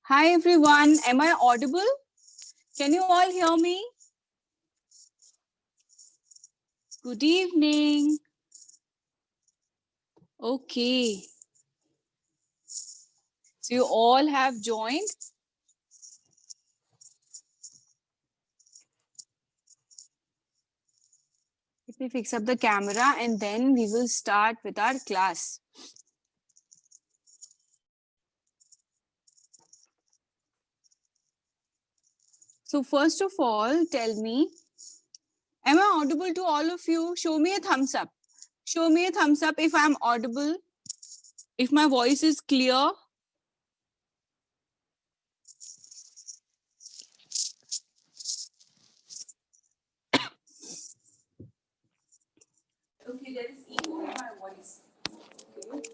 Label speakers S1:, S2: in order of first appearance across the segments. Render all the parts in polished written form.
S1: Hi everyone, am I audible? Can you all hear me? Good evening. Okay, so you all have joined. Let me fix up the camera and then we will start with our class. So first of all, tell me, am I audible to all of you? Show me a thumbs up. Show me a thumbs up if I'm audible, if my voice is clear. Okay, there is echo in my voice. Okay.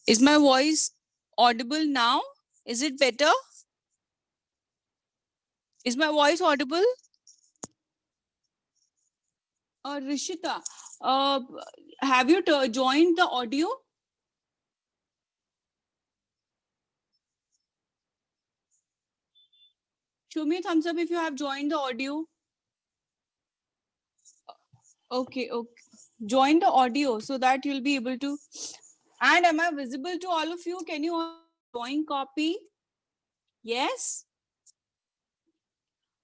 S1: Is my voice audible now? Is it better? Is my voice audible? Rishita, uh, have you joined the audio? Show me a thumbs up if you have joined the audio. Okay, okay. Join the audio so that you'll be able to. And am I visible to all of you? Can you all join copy? Yes?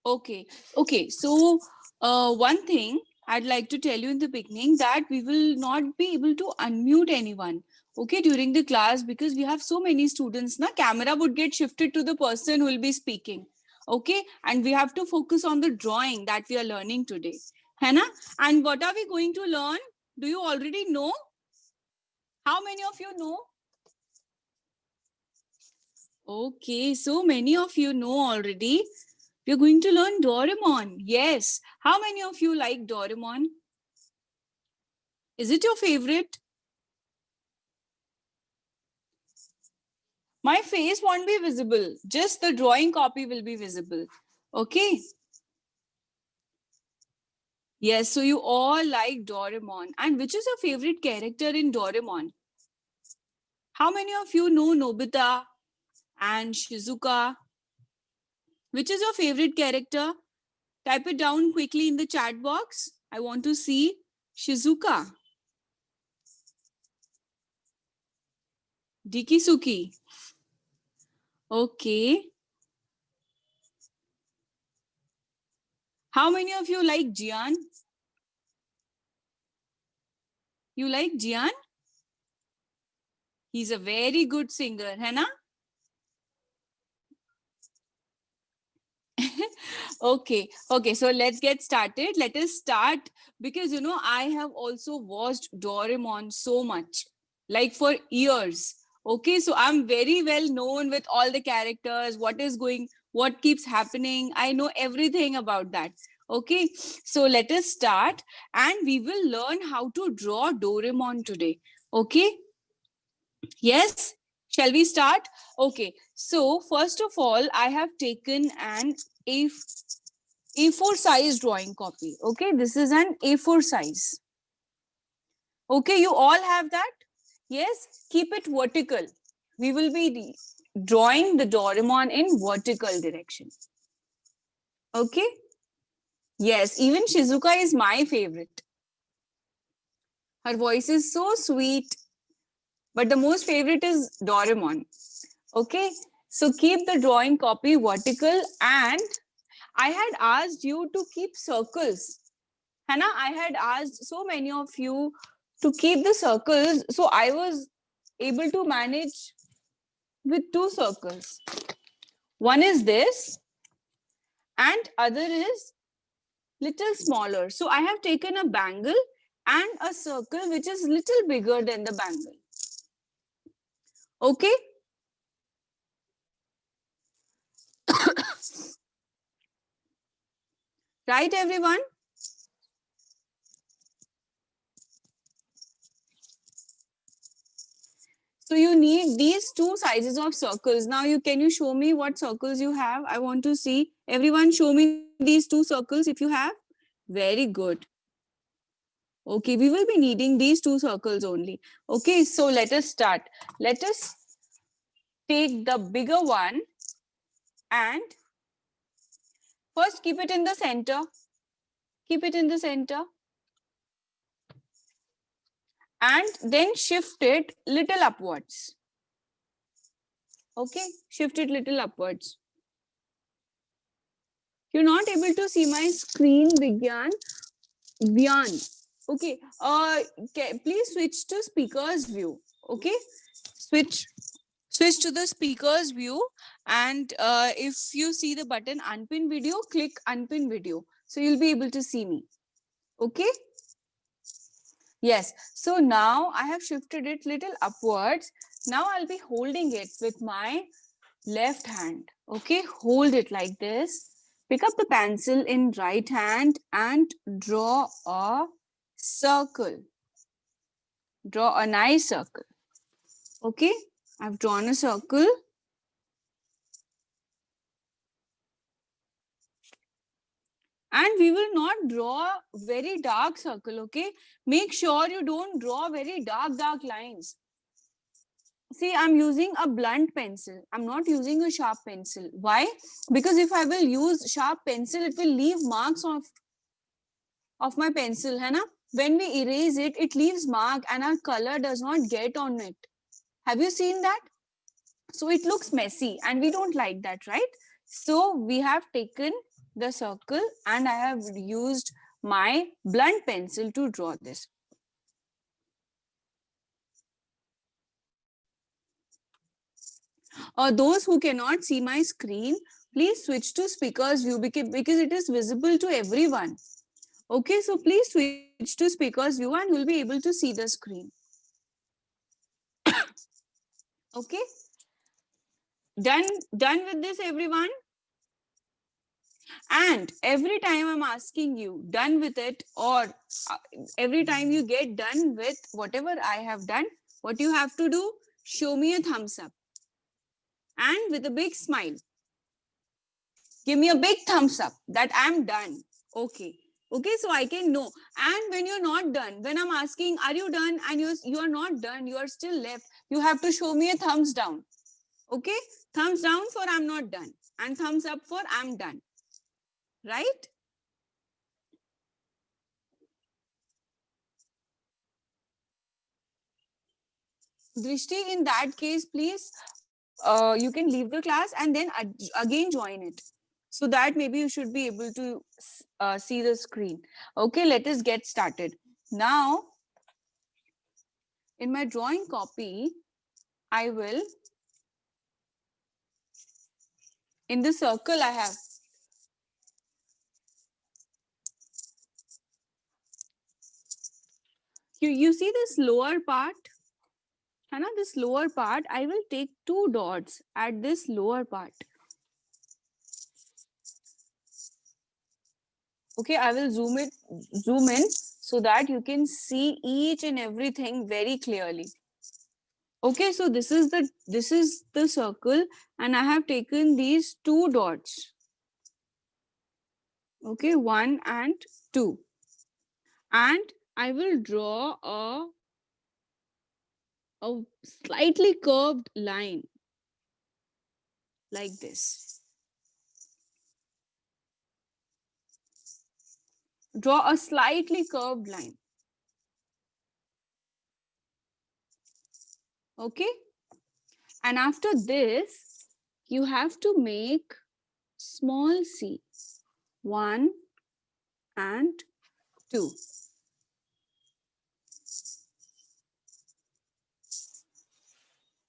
S1: Okay, okay. So, one thing I'd like to tell you in the beginning that we will not be able to unmute anyone, okay, during the class because we have so many students. Na camera would get shifted to the person who will be speaking, okay, and we have to focus on the drawing that we are learning today, है ना? And what are we going to learn? Do you already know? How many of you know? Okay, so many of you know already. We're going to learn Doraemon. Yes. How many of you like Doraemon? Is it your favorite? My face won't be visible. Just the drawing copy will be visible. Okay. Yes, so you all like Doraemon. And which is your favorite character in Doraemon? How many of you know Nobita and Shizuka? Which is your favorite character? Type it down quickly in the chat box. I want to see Shizuka. Dikisuki. Okay. How many of you like Jian? You like Jian? He's a very good singer, है ना? Okay, okay, so let's get started. Let us start because you know I have also watched Doraemon so much, like for years. Okay, so I'm very well known with all the characters, what keeps happening. I know everything about that. Okay, so let us start and we will learn how to draw Doraemon today. Okay, yes, shall we start? Okay, so first of all, I have taken an A4 size drawing copy. Okay, this is an A4 size. Okay, you all have that? Yes, keep it vertical. We will be drawing the Doraemon in vertical direction. Okay? Yes, even Shizuka is my favorite. Her voice is so sweet. But the most favorite is Doraemon. Okay? So keep the drawing copy vertical and I had asked you to keep circles. Hannah, I had asked so many of you to keep the circles. So I was able to manage with two circles. One is this and other is little smaller. So I have taken a bangle and a circle which is little bigger than the bangle. Okay? Right, everyone? So you need these two sizes of circles. Now can you show me what circles you have? I want to see. Everyone show me these two circles if you have. Very good. Okay, we will be needing these two circles only. Okay, so let us start. Let us take the bigger one and first keep it in the center. Keep it in the center. And then shift it little upwards. Okay, shift it little upwards. You're not able to see my screen, Vigyan. Okay, please switch to speaker's view. Okay, switch to the speaker's view, and if you see the button unpin video, click unpin video, so you'll be able to see me. Okay, yes, so now I have shifted it little upwards. Now I'll be holding it with my left hand. Okay, hold it like this, pick up the pencil in right hand and draw a circle. Draw a nice circle. Okay, I've drawn a circle. And we will not draw very dark circle, okay? Make sure you don't draw very dark lines. See, I'm using a blunt pencil. I'm not using a sharp pencil. Why? Because if I will use sharp pencil, it will leave marks of my pencil, hai na? When we erase it, it leaves mark and our color does not get on it. Have you seen that? So it looks messy and we don't like that, right? So we have taken the circle and I have used my blunt pencil to draw this. Those who cannot see my screen, please switch to speaker's view because it is visible to everyone. Okay, so please switch to speaker's view and you'll be able to see the screen. Okay, done with this, everyone? And every time I'm asking you, done with it, or every time you get done with whatever I have done, what you have to do, show me a thumbs up. And with a big smile, give me a big thumbs up that I'm done. Okay. Okay, so I can know. And when you're not done, when I'm asking, are you done? And you are not done, you are still left, you have to show me a thumbs down. Okay, thumbs down for I'm not done and thumbs up for I'm done. Right? Drishti, in that case, please, you can leave the class and then again join it. So that maybe you should be able to see the screen. Okay, let us get started. Now, in my drawing copy, I will, in the circle I have, you see this lower part? Hana, this lower part, I will take 2 dots at this lower part. Okay, I will zoom in so that you can see each and everything very clearly. Okay, so this is the circle and I have taken these 2 dots. Okay, 1 and 2. And I will draw a slightly curved line like this. Draw a slightly curved line. Okay, and after this you have to make small c, 1 and 2.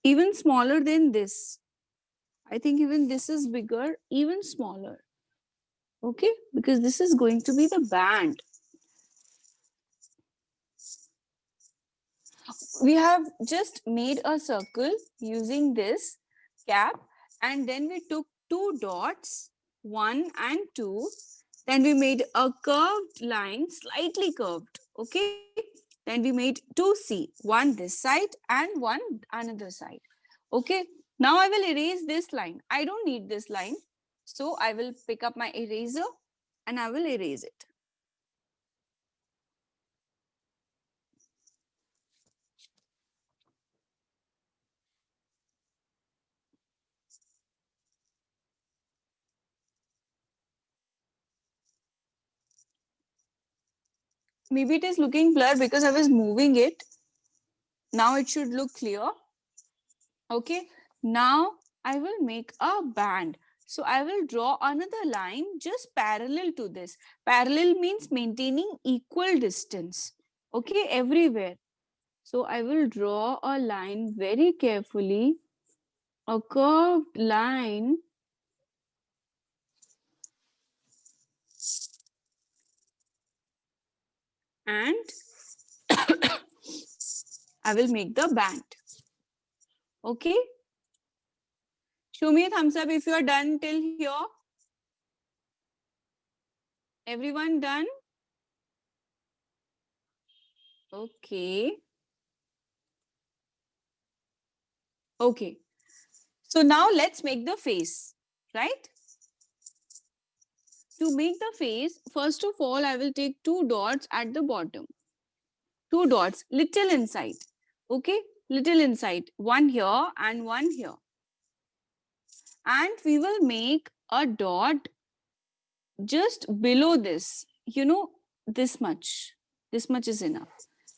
S1: Even smaller than this. I think even this is bigger, even smaller. Okay, because this is going to be the band. We have just made a circle using this cap and then we took 2 dots, 1 and 2. Then we made a curved line, slightly curved. Okay, then we made 2C, one this side and one another side. Okay, now I will erase this line. I don't need this line. So I will pick up my eraser and I will erase it. Maybe it is looking blurred because I was moving it. Now it should look clear. Okay, now I will make a band. So I will draw another line just parallel to this. Parallel means maintaining equal distance. Okay, everywhere. So I will draw a line very carefully, a curved line, and I will make the band. Okay. Show me a thumbs up if you are done till here. Everyone done? Okay. Okay. So now let's make the face, right? To make the face, first of all, I will take two dots at the bottom. Two dots, little inside. Okay, little inside. One here and one here. And we will make a dot just below this. You know, this much. This much is enough.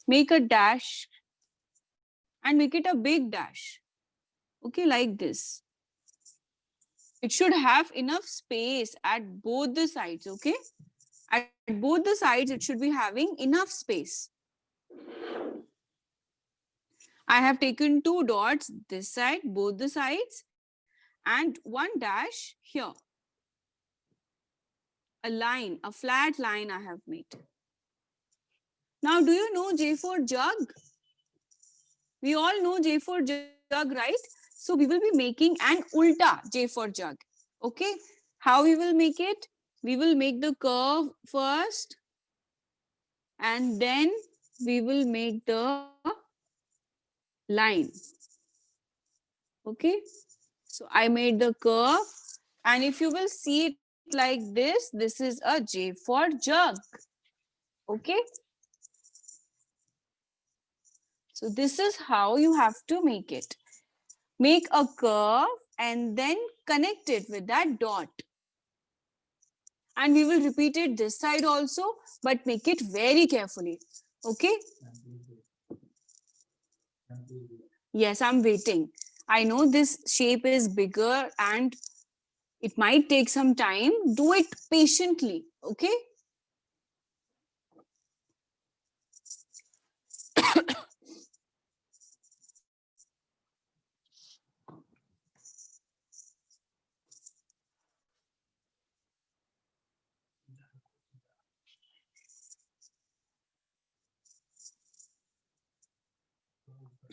S1: Make a dash and make it a big dash. Okay, like this. It should have enough space at both the sides. Okay, at both the sides, it should be having enough space. I have taken two dots this side, both the sides, and one dash here. A line, a flat line I have made. Now, do you know J for jug? We all know J for jug, right? So we will be making an ulta J for jug. Okay, how we will make it? We will make the curve first, and then we will make the line. Okay, so I made the curve, and if you will see it like this is a J for jug. Okay, so this is how you have to make it. Make a curve and then connect it with that dot. And we will repeat it this side also, but make it very carefully. Okay. Yes, I'm waiting. I know this shape is bigger and it might take some time. Do it patiently. Okay.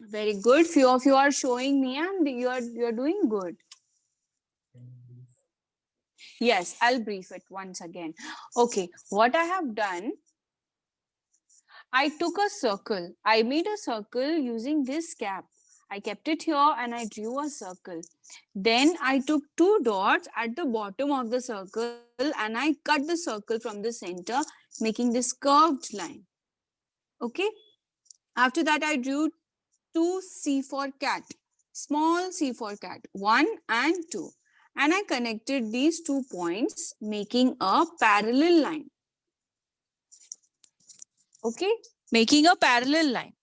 S1: Very good. Few of you are showing me and you're doing good. Yes, I'll brief it once again. Okay, what I have done, I took a circle. I made a circle using this cap. I kept it here and I drew a circle. Then I took two dots at the bottom of the circle and I cut the circle from the center, making this curved line. Okay. After that, I drew two C for cat, small C for cat, 1 and 2. And I connected these 2 points, making a parallel line. Okay, making a parallel line.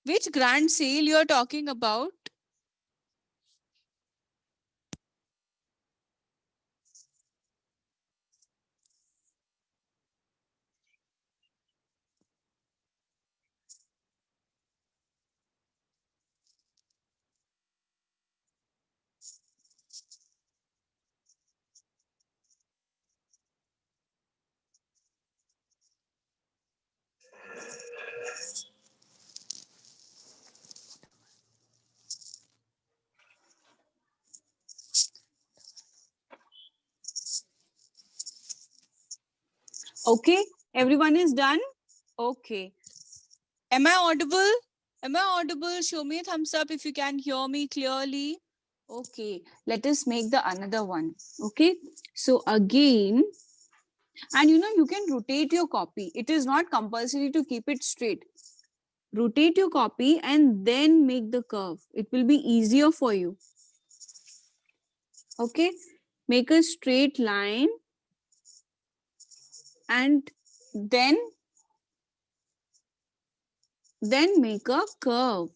S1: Which grand sale you are talking about? Okay, everyone is done? Okay. Am I audible? Am I audible? Show me a thumbs up if you can hear me clearly. Okay, let us make the another one. Okay, so again, and you can rotate your copy. It is not compulsory to keep it straight. Rotate your copy and then make the curve. It will be easier for you. Okay, make a straight line and then make a curve.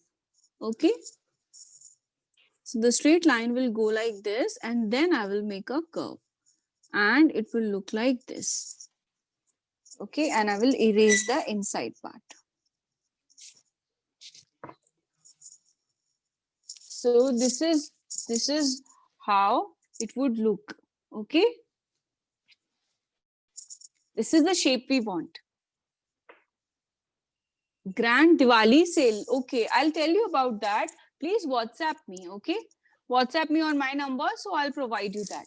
S1: Okay, so the straight line will go like this and then I will make a curve and it will look like this. Okay, and I will erase the inside part. So this is how it would look. Okay, this is the shape we want. Grand Diwali sale. Okay, I'll tell you about that. Please WhatsApp me. Okay, WhatsApp me on my number, so I'll provide you that.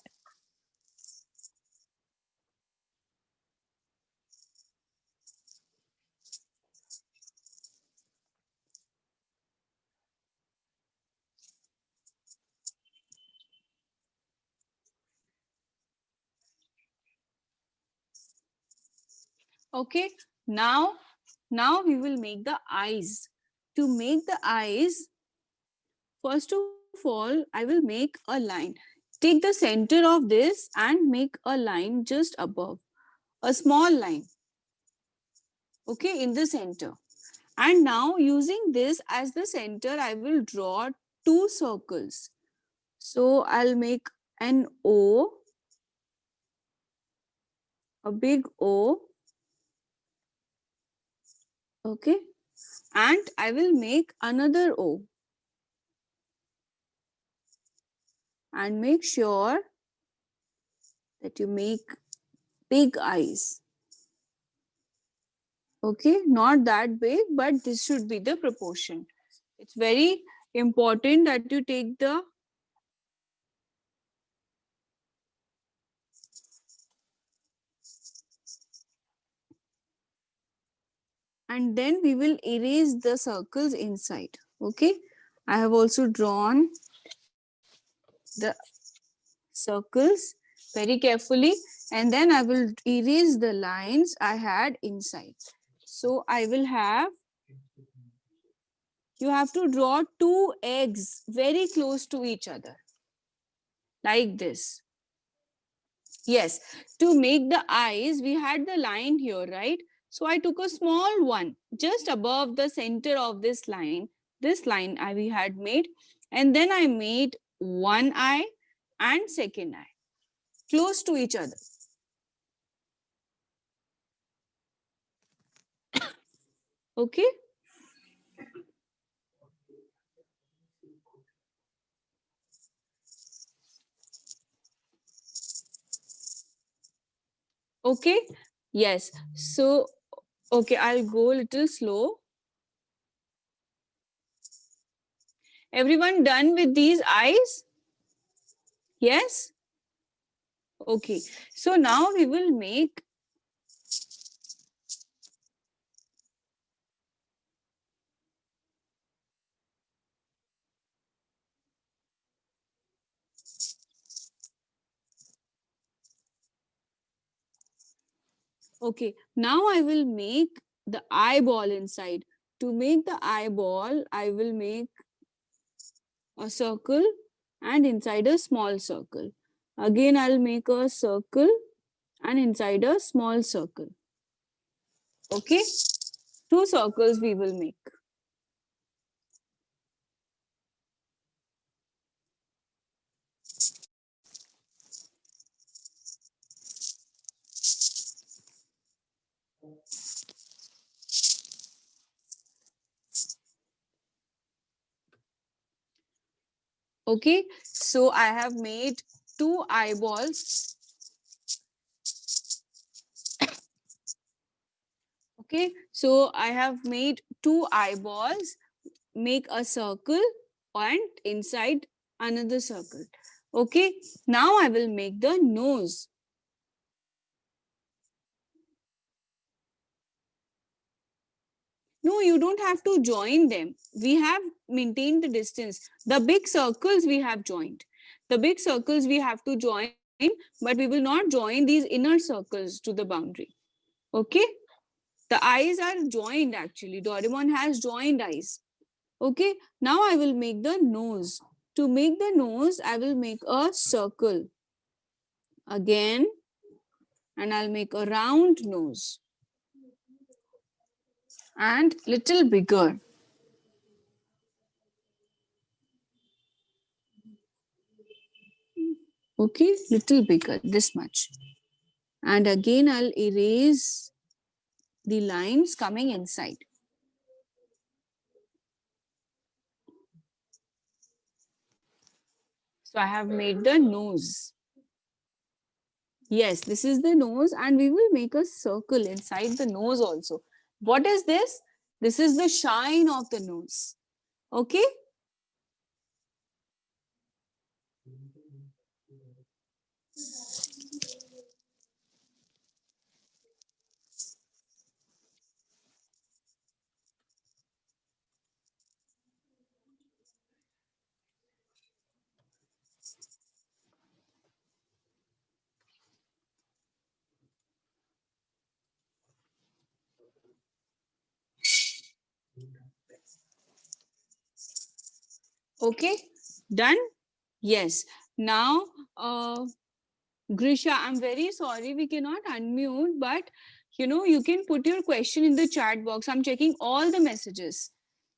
S1: Okay, now we will make the eyes. To make the eyes, first of all, I will make a line. Take the center of this and make a line just above, a small line. Okay, in the center. And now using this as the center, I will draw two circles. So I'll make an O, a big O. Okay, and I will make another O. And make sure that you make big eyes. Okay, not that big, but this should be the proportion. It's very important that you take the and then we will erase the circles inside. Okay, I have also drawn the circles very carefully and then I will erase the lines I had inside. So I will have, you have to draw two eggs very close to each other like this. Yes, to make the eyes, we had the line here, right? So I took a small one just above the center of this line. This line we had made, and then I made one eye and second eye close to each other. Okay. Okay. Yes. So, okay, I'll go a little slow. Everyone done with these eyes? Yes? Okay. So now we will make okay, now I will make the eyeball inside. To make the eyeball, I will make a circle and inside a small circle. Again, I'll make a circle and inside a small circle. Okay, two circles we will make. Okay, so I have made two eyeballs. Okay, so I have made two eyeballs, make a circle and inside another circle. Okay, now I will make the nose. No, you don't have to join them. We have maintained the distance. The big circles we have joined. The big circles we have to join, but we will not join these inner circles to the boundary. Okay? The eyes are joined actually. Doraemon has joined eyes. Okay? Now I will make the nose. To make the nose, I will make a circle again, and I'll make a round nose and little bigger. Okay, little bigger, this much. And again, I'll erase the lines coming inside. So I have made the nose. Yes, this is the nose, and we will make a circle inside the nose also. What is this? This is the shine of the nose. Okay? Okay, done? Yes. Now, Grisha, I'm very sorry we cannot unmute, but you can put your question in the chat box. I'm checking all the messages.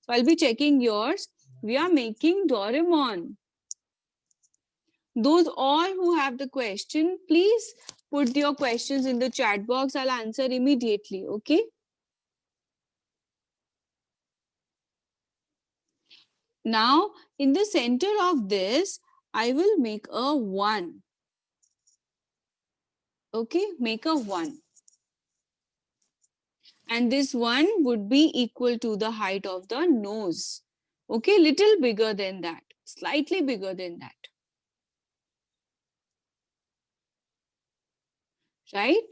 S1: So I'll be checking yours. We are making Doraemon. Those all who have the question, please put your questions in the chat box. I'll answer immediately. Okay. Now, in the center of this, I will make a 1. Okay, make a 1. And this 1 would be equal to the height of the nose. Okay, little bigger than that, slightly bigger than that. Right?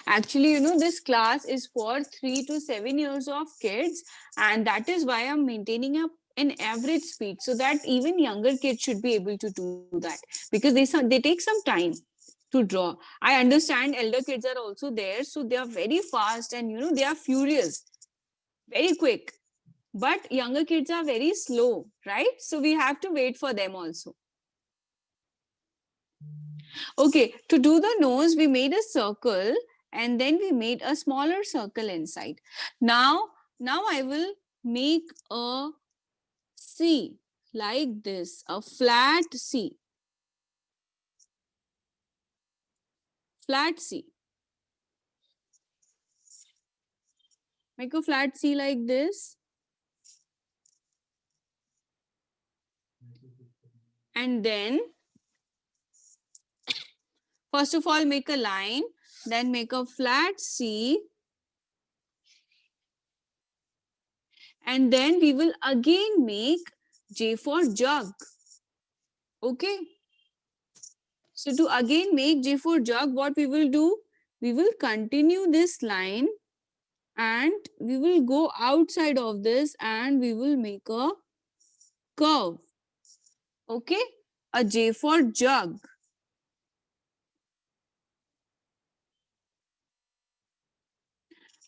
S1: Actually, this class is for 3 to 7 years of kids, and that is why I'm maintaining an average speed so that even younger kids should be able to do that, because they take some time to draw. I understand elder kids are also there, so they are very fast and they are furious, very quick. But younger kids are very slow, right? So we have to wait for them also. Okay, to do the nose, we made a circle and then we made a smaller circle inside. Now I will make a C like this, a flat C. Flat C. Make a flat C like this. And then, first of all, make a line, then make a flat C. And then we will again make J for jug. Okay. So to again make J for jug, what we will do? We will continue this line and we will go outside of this and we will make a curve. Okay. A J for jug.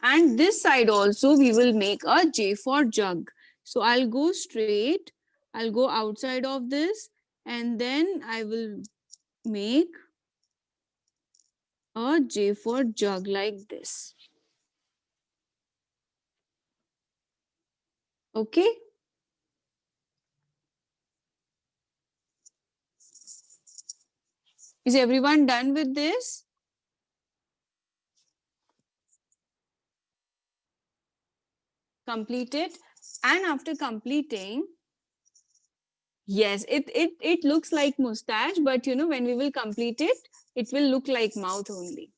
S1: And this side also we will make a J for jug. So I'll go straight. I'll go outside of this and then I will make a J for jug like this. Okay. Is everyone done with this? Complete it. And after completing, yes, it looks like mustache, but when we will complete it, it will look like mouth only.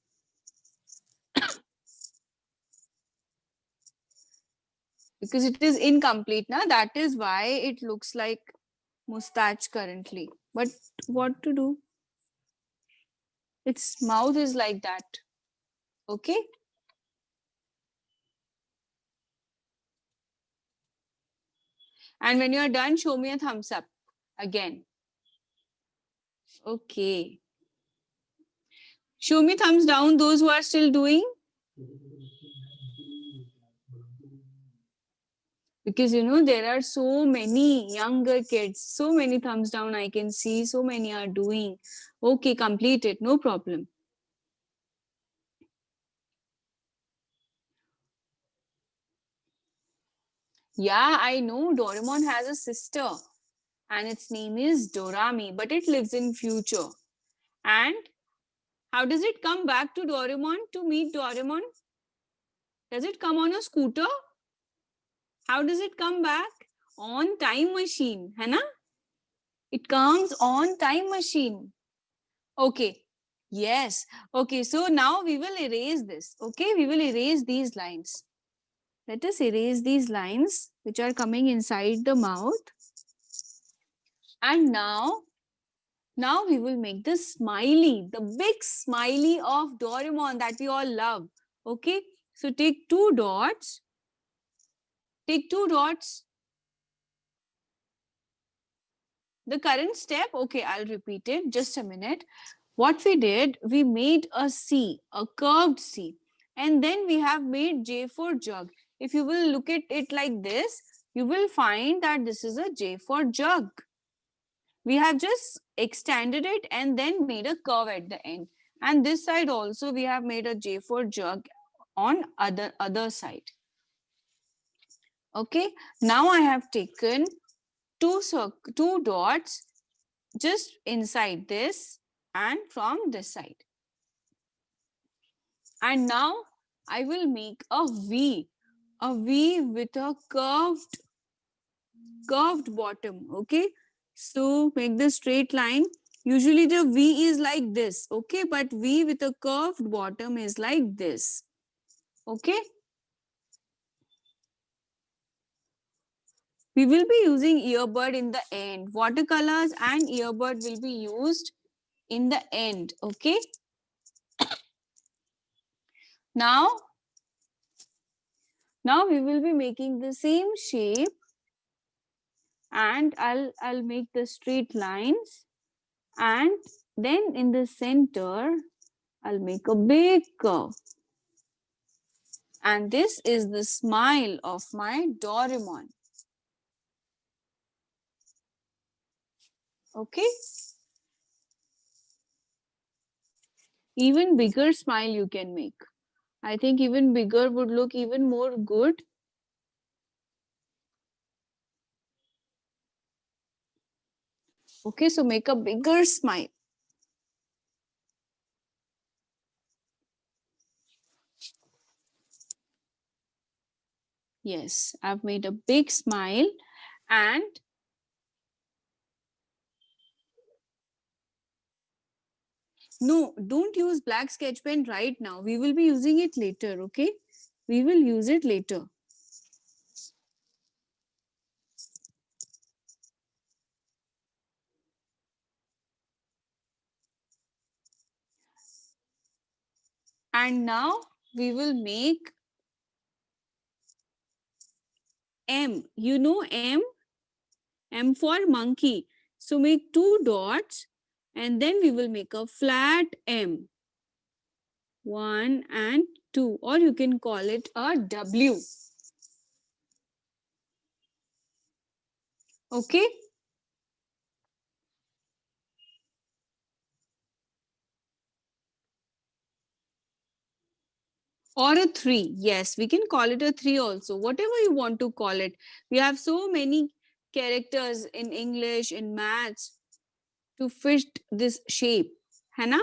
S1: Because it is incomplete now, that is why it looks like mustache currently. But what to do? Its mouth is like that. Okay. And when you are done, show me a thumbs up again. Okay. Show me thumbs down, those who are still doing. because you know there are so many younger kids, so many thumbs down I can see, so many are doing. Okay, complete it, no problem. Yeah, I know Doraemon has a sister and its name is Dorami, but it lives in future. And how does it come back to Doraemon to meet Doraemon? Does it come on a scooter? How does it come back? On time machine, है ना? It comes on time machine. Okay. Yes. Okay. So now we will erase this. Okay. We will erase these lines. Let us erase these lines which are coming inside the mouth. And now we will make the smiley, the big smiley of Doraemon that we all love. Okay. So take two dots. Take two dots. The current step, okay, I'll repeat it. Just a minute. What we did, we made a C, a curved C. And then we have made J for jug. If you will look at it like this, you will find that this is a J for jug. We have just extended it and then made a curve at the end. And this side also we have made a J for jug on other side. Okay, now I have taken two dots just inside this and from this side. And now I will make a V with a curved bottom. Okay, so make the straight line. Usually the V is like this, okay, but V with a curved bottom is like this. Okay, we will be using earbud in the end. Watercolors and earbud will be used in the end. Okay, now we will be making the same shape and I'll make the straight lines, and then in the center I'll make a big curve, and this is the smile of my Doraemon. Okay, even bigger smile you can make. I think even bigger would look even more good. Okay, so make a bigger smile. Yes, I've made a big smile, and no, don't use black sketch pen right now. We will be using it later, okay? We will use it later. And now we will make M. You know M? M for monkey. So make two dots and then we will make a flat M. 1 and 2, or you can call it a W. Okay? Or a 3. Yes, we can call it a 3 also. Whatever you want to call it. We have so many characters in English, in maths to fit this shape. Hana?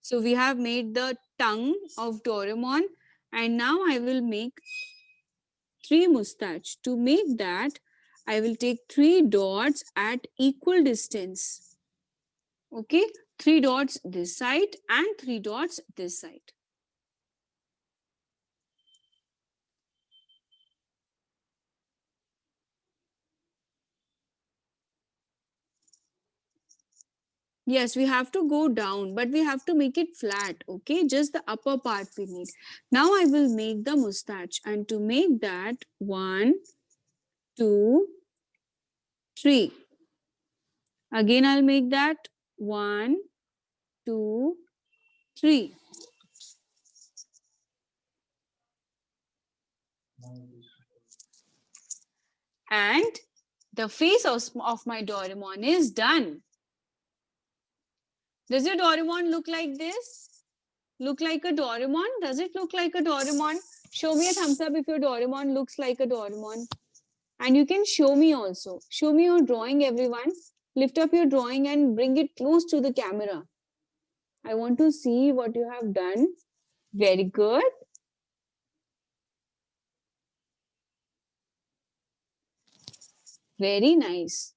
S1: So we have made the tongue of Doraemon, and now I will make 3 mustache. To make that, I will take 3 dots at equal distance. Okay, 3 dots this side and 3 dots this side. Yes, we have to go down, but we have to make it flat. Okay, just the upper part we need. Now I will make the mustache, and to make that, 1, 2, 3. Again, I'll make that 1, 2, 3. And the face of my Doraemon is done. Does your Doraemon look like this? Look like a Doraemon? Does it look like a Doraemon? Show me a thumbs up if your Doraemon looks like a Doraemon. And you can show me also. Show me your drawing, everyone. Lift up your drawing and bring it close to the camera. I want to see what you have done. Very good. Very nice.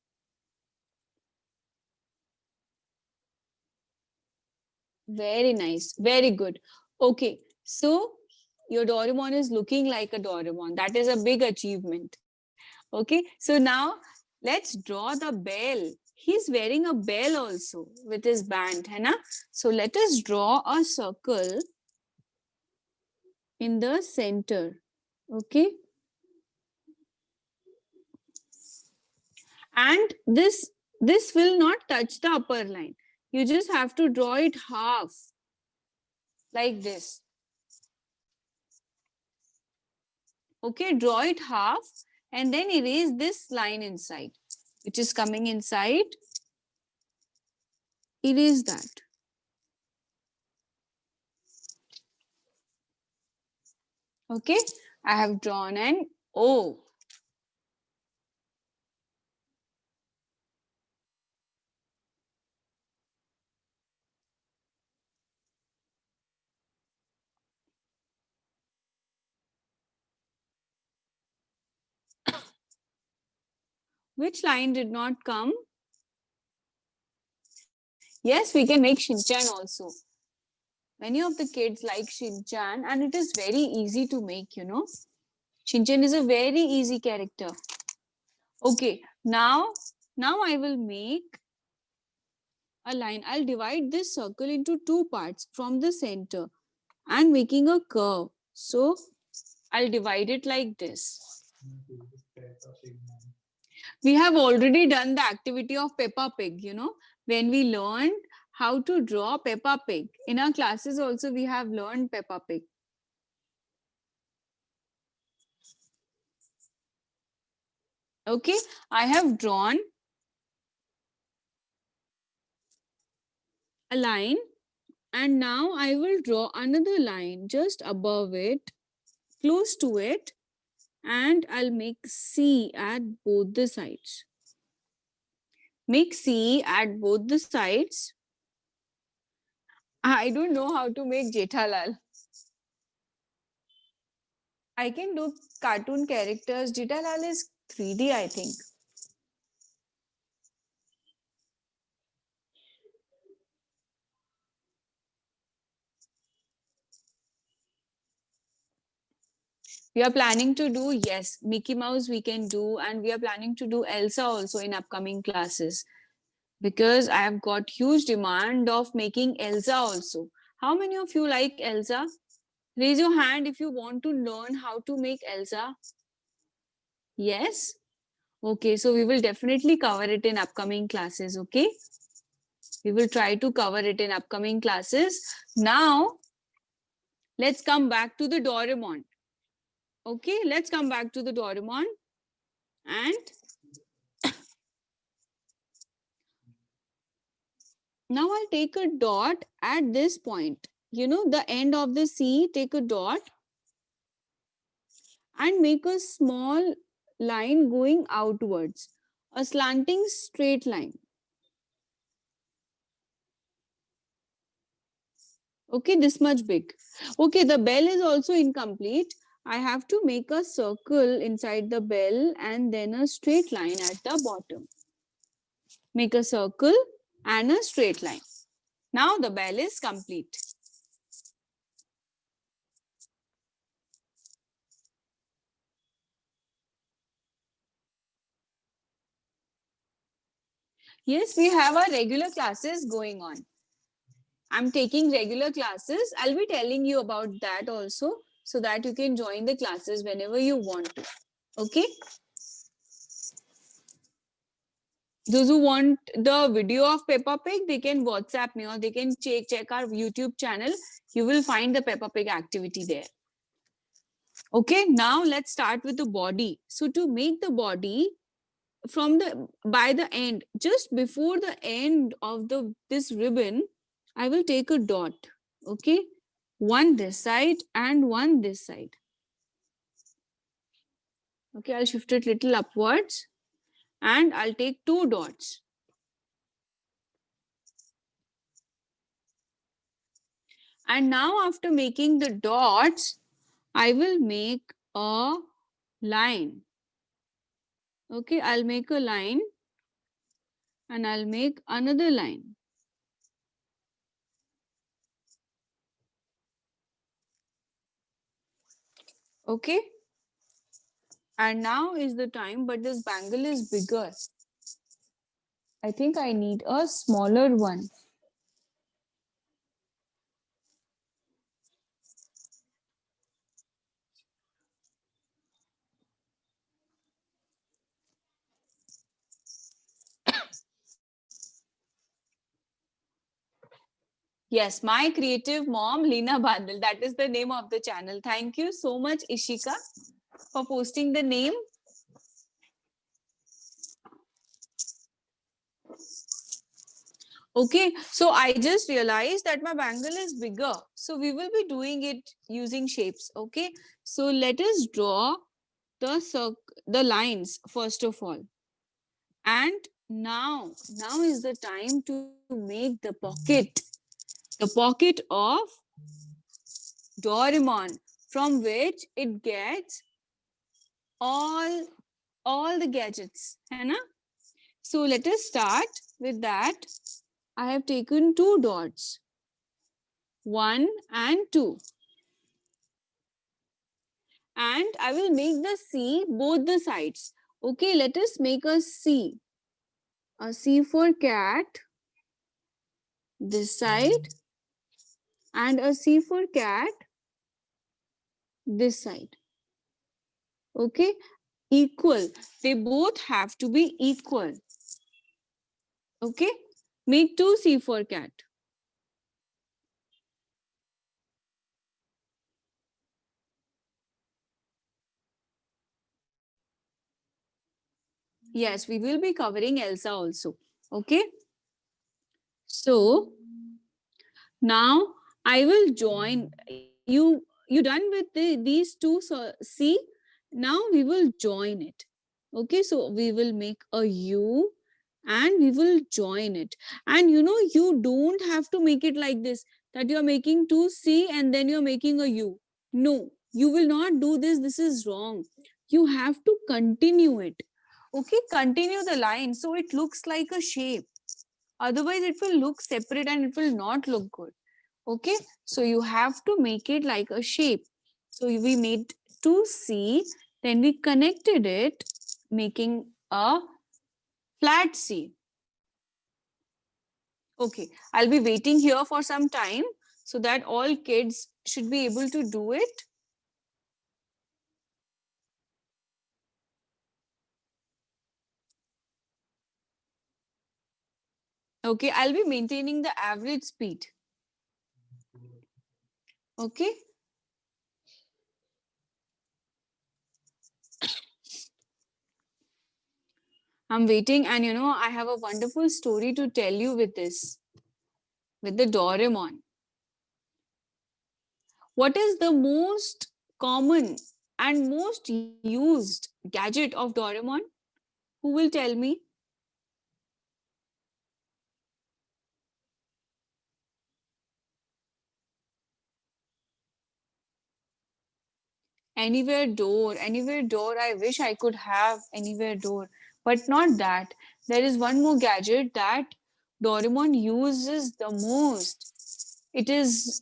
S1: Very nice. Very good. Okay. So your Doraemon is looking like a Doraemon. That is a big achievement. Okay. So now let's draw the bell. He's wearing a bell also with his band. Hai na? So let us draw a circle in the center. Okay. And this will not touch the upper line. You just have to draw it half like this. Okay, draw it half and then erase this line inside, which is coming inside. Erase that. Okay, I have drawn an O. Which line did not come? Yes, we can make Shinchan also. Many of the kids like Shinchan and it is very easy to make, you know. Shinchan is a very easy character. Okay, now I will make a line. I'll divide this circle into two parts from the center and making a curve. So I'll divide it like this. We have already done the activity of Peppa Pig, you know, when we learned how to draw Peppa Pig. In our classes also we have learned Peppa Pig. Okay, I have drawn a line and now I will draw another line just above it, close to it, and I'll make C at both the sides. Make C at both the sides. I don't know how to make Jethalal. I can do cartoon characters. Jethalal is 3D, I think. We are planning to do, yes, Mickey Mouse we can do, and we are planning to do Elsa also in upcoming classes. Because I have got huge demand of making Elsa also. How many of you like Elsa? Raise your hand if you want to learn how to make Elsa. Yes? Okay, so we will definitely cover it in upcoming classes, okay? We will try to cover it in upcoming classes. Now, let's come back to the Doraemon. Okay, let's come back to the Doraemon. And now I'll take a dot at this point. You know, the end of the C, take a dot and make a small line going outwards, a slanting straight line. Okay, this much big. Okay, the bell is also incomplete. I have to make a circle inside the bell and then a straight line at the bottom. Make a circle and a straight line. Now the bell is complete. Yes, we have our regular classes going on. I'm taking regular classes. I'll be telling you about that also so that you can join the classes whenever you want to. Okay? Those who want the video of Peppa Pig, they can WhatsApp me or they can check our YouTube channel. You will find the Peppa Pig activity there. Okay, now let's start with the body. So to make the body, from the by the end, just before the end of the this ribbon, I will take a dot. Okay, one this side and one this side. Okay, I'll shift it little upwards and I'll take two dots. And now after making the dots, I will make a line. Okay, I'll make a line and I'll make another line. Okay, and now is the time, but this bangle is bigger. I think I need a smaller one. Yes, my creative mom, Leena Bandal. That is the name of the channel. Thank you so much, Ishika, for posting the name. Okay, so I just realized that my bangle is bigger. So we will be doing it using shapes. Okay, so let us draw the lines first of all. And now is the time to make the pocket of Doraemon, from which it gets all all the gadgets, है ना? So let us start with that. I have taken two dots, 1 and 2, and I will make the C both the sides. Okay, let us make a C for cat this side and a C for cat this side. Okay, equal. They both have to be equal. Okay, make two C for cat. Yes, we will be covering Elsa also. Okay, so now I will join you. You done with these two? So see, now we will join it. Okay, so we will make a U and we will join it. And you know, you don't have to make it like this, that you're making two C and then you're making a U. No, you will not do this. This is wrong. You have to continue it. Okay, continue the line so it looks like a shape. Otherwise, it will look separate and it will not look good. Okay, so you have to make it like a shape. So we made 2C, then we connected it, making a flat C. Okay, I'll be waiting here for some time so that all kids should be able to do it. Okay, I'll be maintaining the average speed. Okay. I'm waiting, and you know, I have a wonderful story to tell you with this, with the Doraemon. What is the most common and most used gadget of Doraemon? Who will tell me? Anywhere door, anywhere door. I wish I could have anywhere door, but not that. There is one more gadget that Doraemon uses the most. It is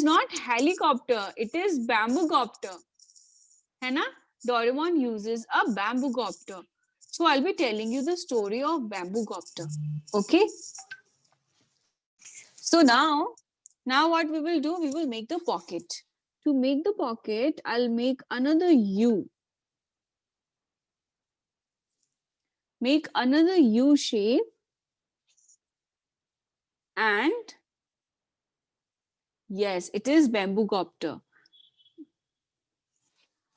S1: not helicopter, it is bamboo copter. है ना? Doraemon uses a bamboo copter. So I'll be telling you the story of bamboo copter. Okay? So now what we will do, we will make the pocket. To make the pocket, I'll make another U. Make another U shape and yes, it is bamboo copter.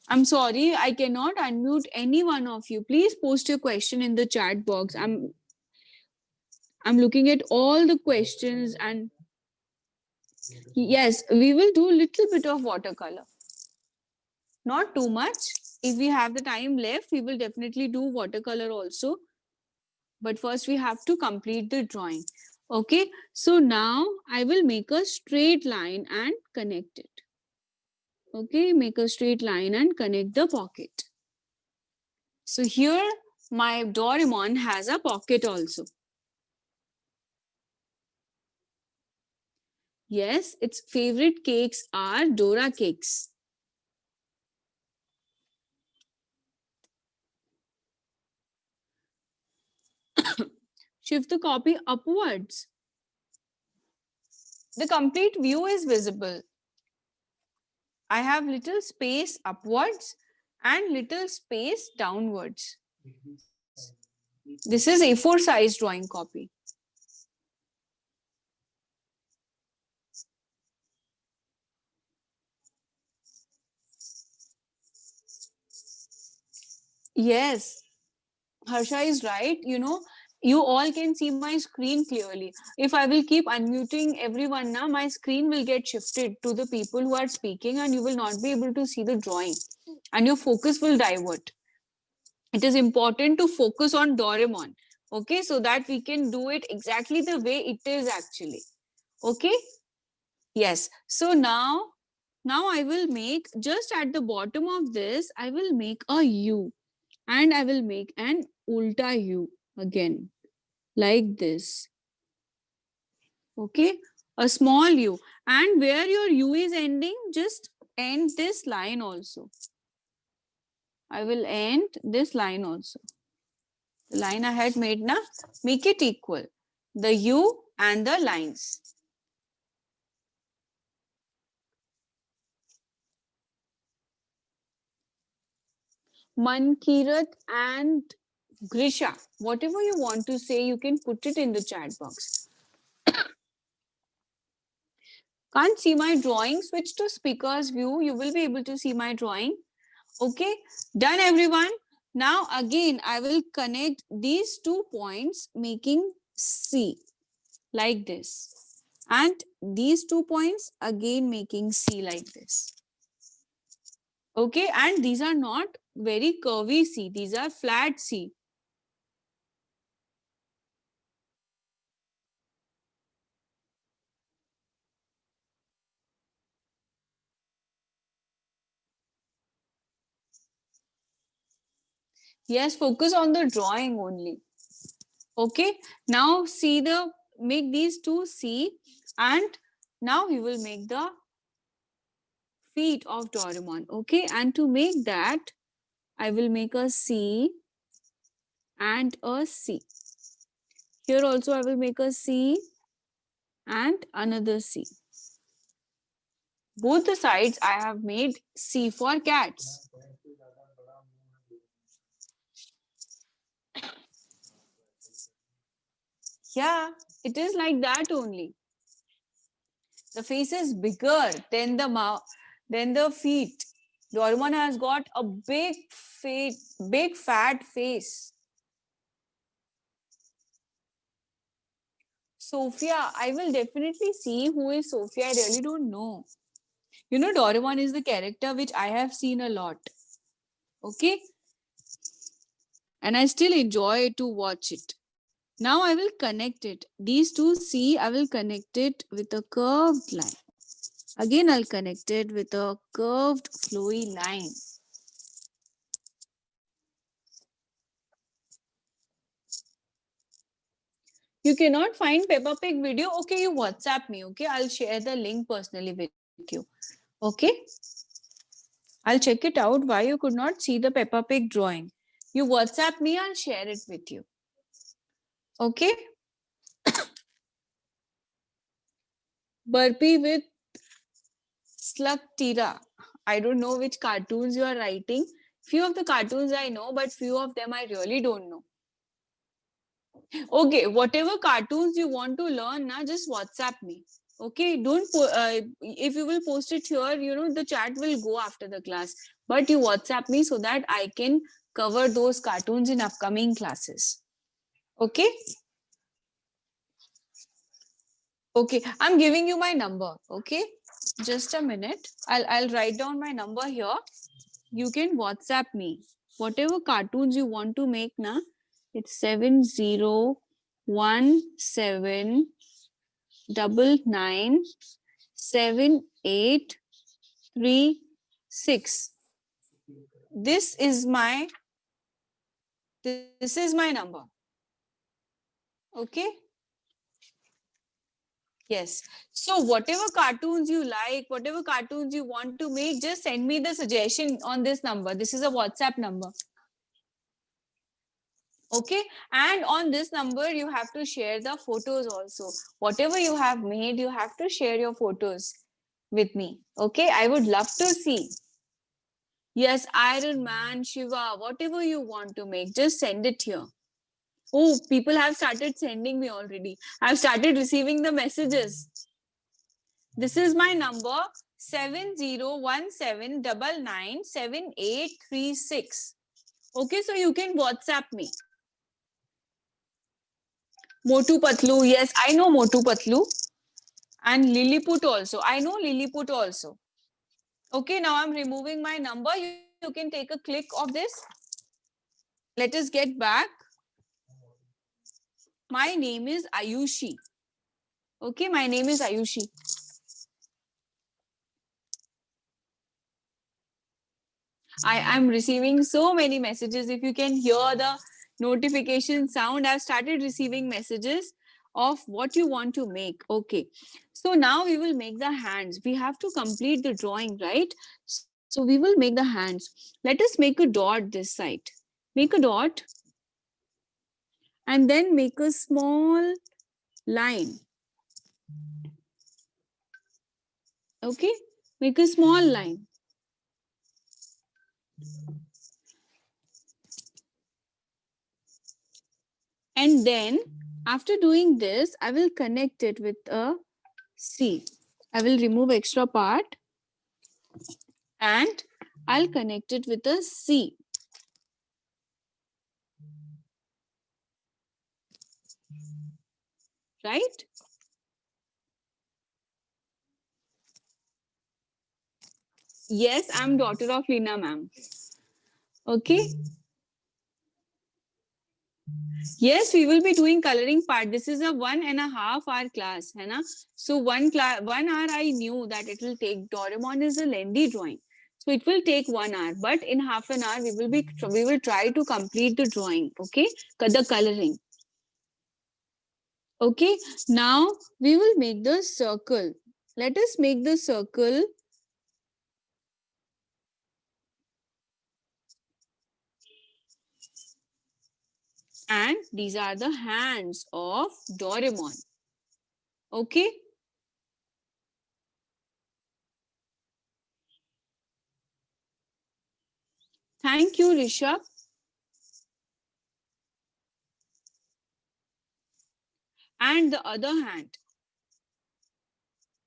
S1: I'm sorry, I cannot unmute any one of you. Please post your question in the chat box. I'm looking at all the questions, and yes, we will do a little bit of watercolor. Not too much. If we have the time left, we will definitely do watercolor also. But first we have to complete the drawing. Okay, so now I will make a straight line and connect it. Okay, make a straight line and connect the pocket. So here my Doraemon has a pocket also. Yes, its favorite cakes are Dora cakes. Shift the copy upwards. The complete view is visible. I have little space upwards and little space downwards. This is A4 size drawing copy. Yes, Harsha is right. You know, you all can see my screen clearly. If I will keep unmuting everyone now, my screen will get shifted to the people who are speaking and you will not be able to see the drawing and your focus will divert. It is important to focus on Doraemon, okay, so that we can do it exactly the way it is actually. Okay, yes. So now I will make, just at the bottom of this, I will make a U and I will make an ulta U again, like this. Okay, a small U, and where your U is ending, just end this line also. I will end this line also. The line I had made now, make it equal. The U and the lines. Mankirat and Grisha, whatever you want to say, you can put it in the chat box. Can't see my drawing? Switch to speaker's view. You will be able to see my drawing. Okay, done everyone. Now again, I will connect these 2 points making C like this. And these 2 points again making C like this. Okay, and these are not very curvy C. These are flat C. Yes, focus on the drawing only. Okay, now see the, make these 2 C, and now we will make the feet of Doraemon. Okay, and to make that, I will make a C and a C. Here also I will make a C and another C. Both the sides I have made C for cats. Yeah, it is like that only. The face is bigger than the mouth, than the feet. Doraemon has got a big fat face. Sophia, I will definitely see who is Sophia. I really don't know. You know, Doraemon is the character which I have seen a lot. Okay? And I still enjoy to watch it. Now I will connect it. These 2 C, I will connect it with a curved line. Again, I'll connect it with a curved flowy line. You cannot find Peppa Pig video? Okay, you WhatsApp me. Okay, I'll share the link personally with you. Okay, I'll check it out why you could not see the Peppa Pig drawing. You WhatsApp me, I'll share it with you. Okay. Burpee with Slug Tira. I don't know which cartoons you are writing. Few of the cartoons I know, but few of them I really don't know. Okay, whatever cartoons you want to learn, now just WhatsApp me. Okay, don't if you will post it here, you know, the chat will go after the class. but you WhatsApp me so that I can cover those cartoons in upcoming classes. Okay? Okay, I'm giving you my number. Okay, just a minute. I'll write down my number here. You can WhatsApp me whatever cartoons you want to make. Na, it's 7017997836. This is my number. Okay. Yes. So whatever cartoons you like, whatever cartoons you want to make, just send me the suggestion on this number. This is a WhatsApp number. Okay. And on this number, you have to share the photos also. Whatever you have made, you have to share your photos with me. Okay. I would love to see. Yes, Iron Man, Shiva, whatever you want to make, just send it here. Oh, people have started sending me already. I've started receiving the messages. This is my number 7017997836. Okay, so you can WhatsApp me. Motu Patlu, yes, I know Motu Patlu. And Lilliput also. I know Lilliput also. Okay, now I'm removing my number. You can take a click of this. Let us get back. My name is Ayushi. Okay, my name is Ayushi. I'm receiving so many messages. If you can hear the notification sound, I've started receiving messages of what you want to make. Okay. So now we will make the hands. We have to complete the drawing, right? So we will make the hands. Let us make a dot this side. Make a dot. And then make a small line. Okay. Make a small line. And then after doing this, I will connect it with a C. I will remove extra part and I'll connect it with a C. Right? Yes, I'm daughter of Leena ma'am. Okay. Yes, we will be doing coloring part. This is a 1.5 hour class, है ना? So 1 hour I knew that it will take. Doraemon is a lengthy drawing, so it will take 1 hour. But in half an hour we will try to complete the drawing. Okay, the coloring. Okay, now we will make the circle. Let us make the circle. And these are the hands of Doraemon. Okay. Thank you, Rishabh. And the other hand.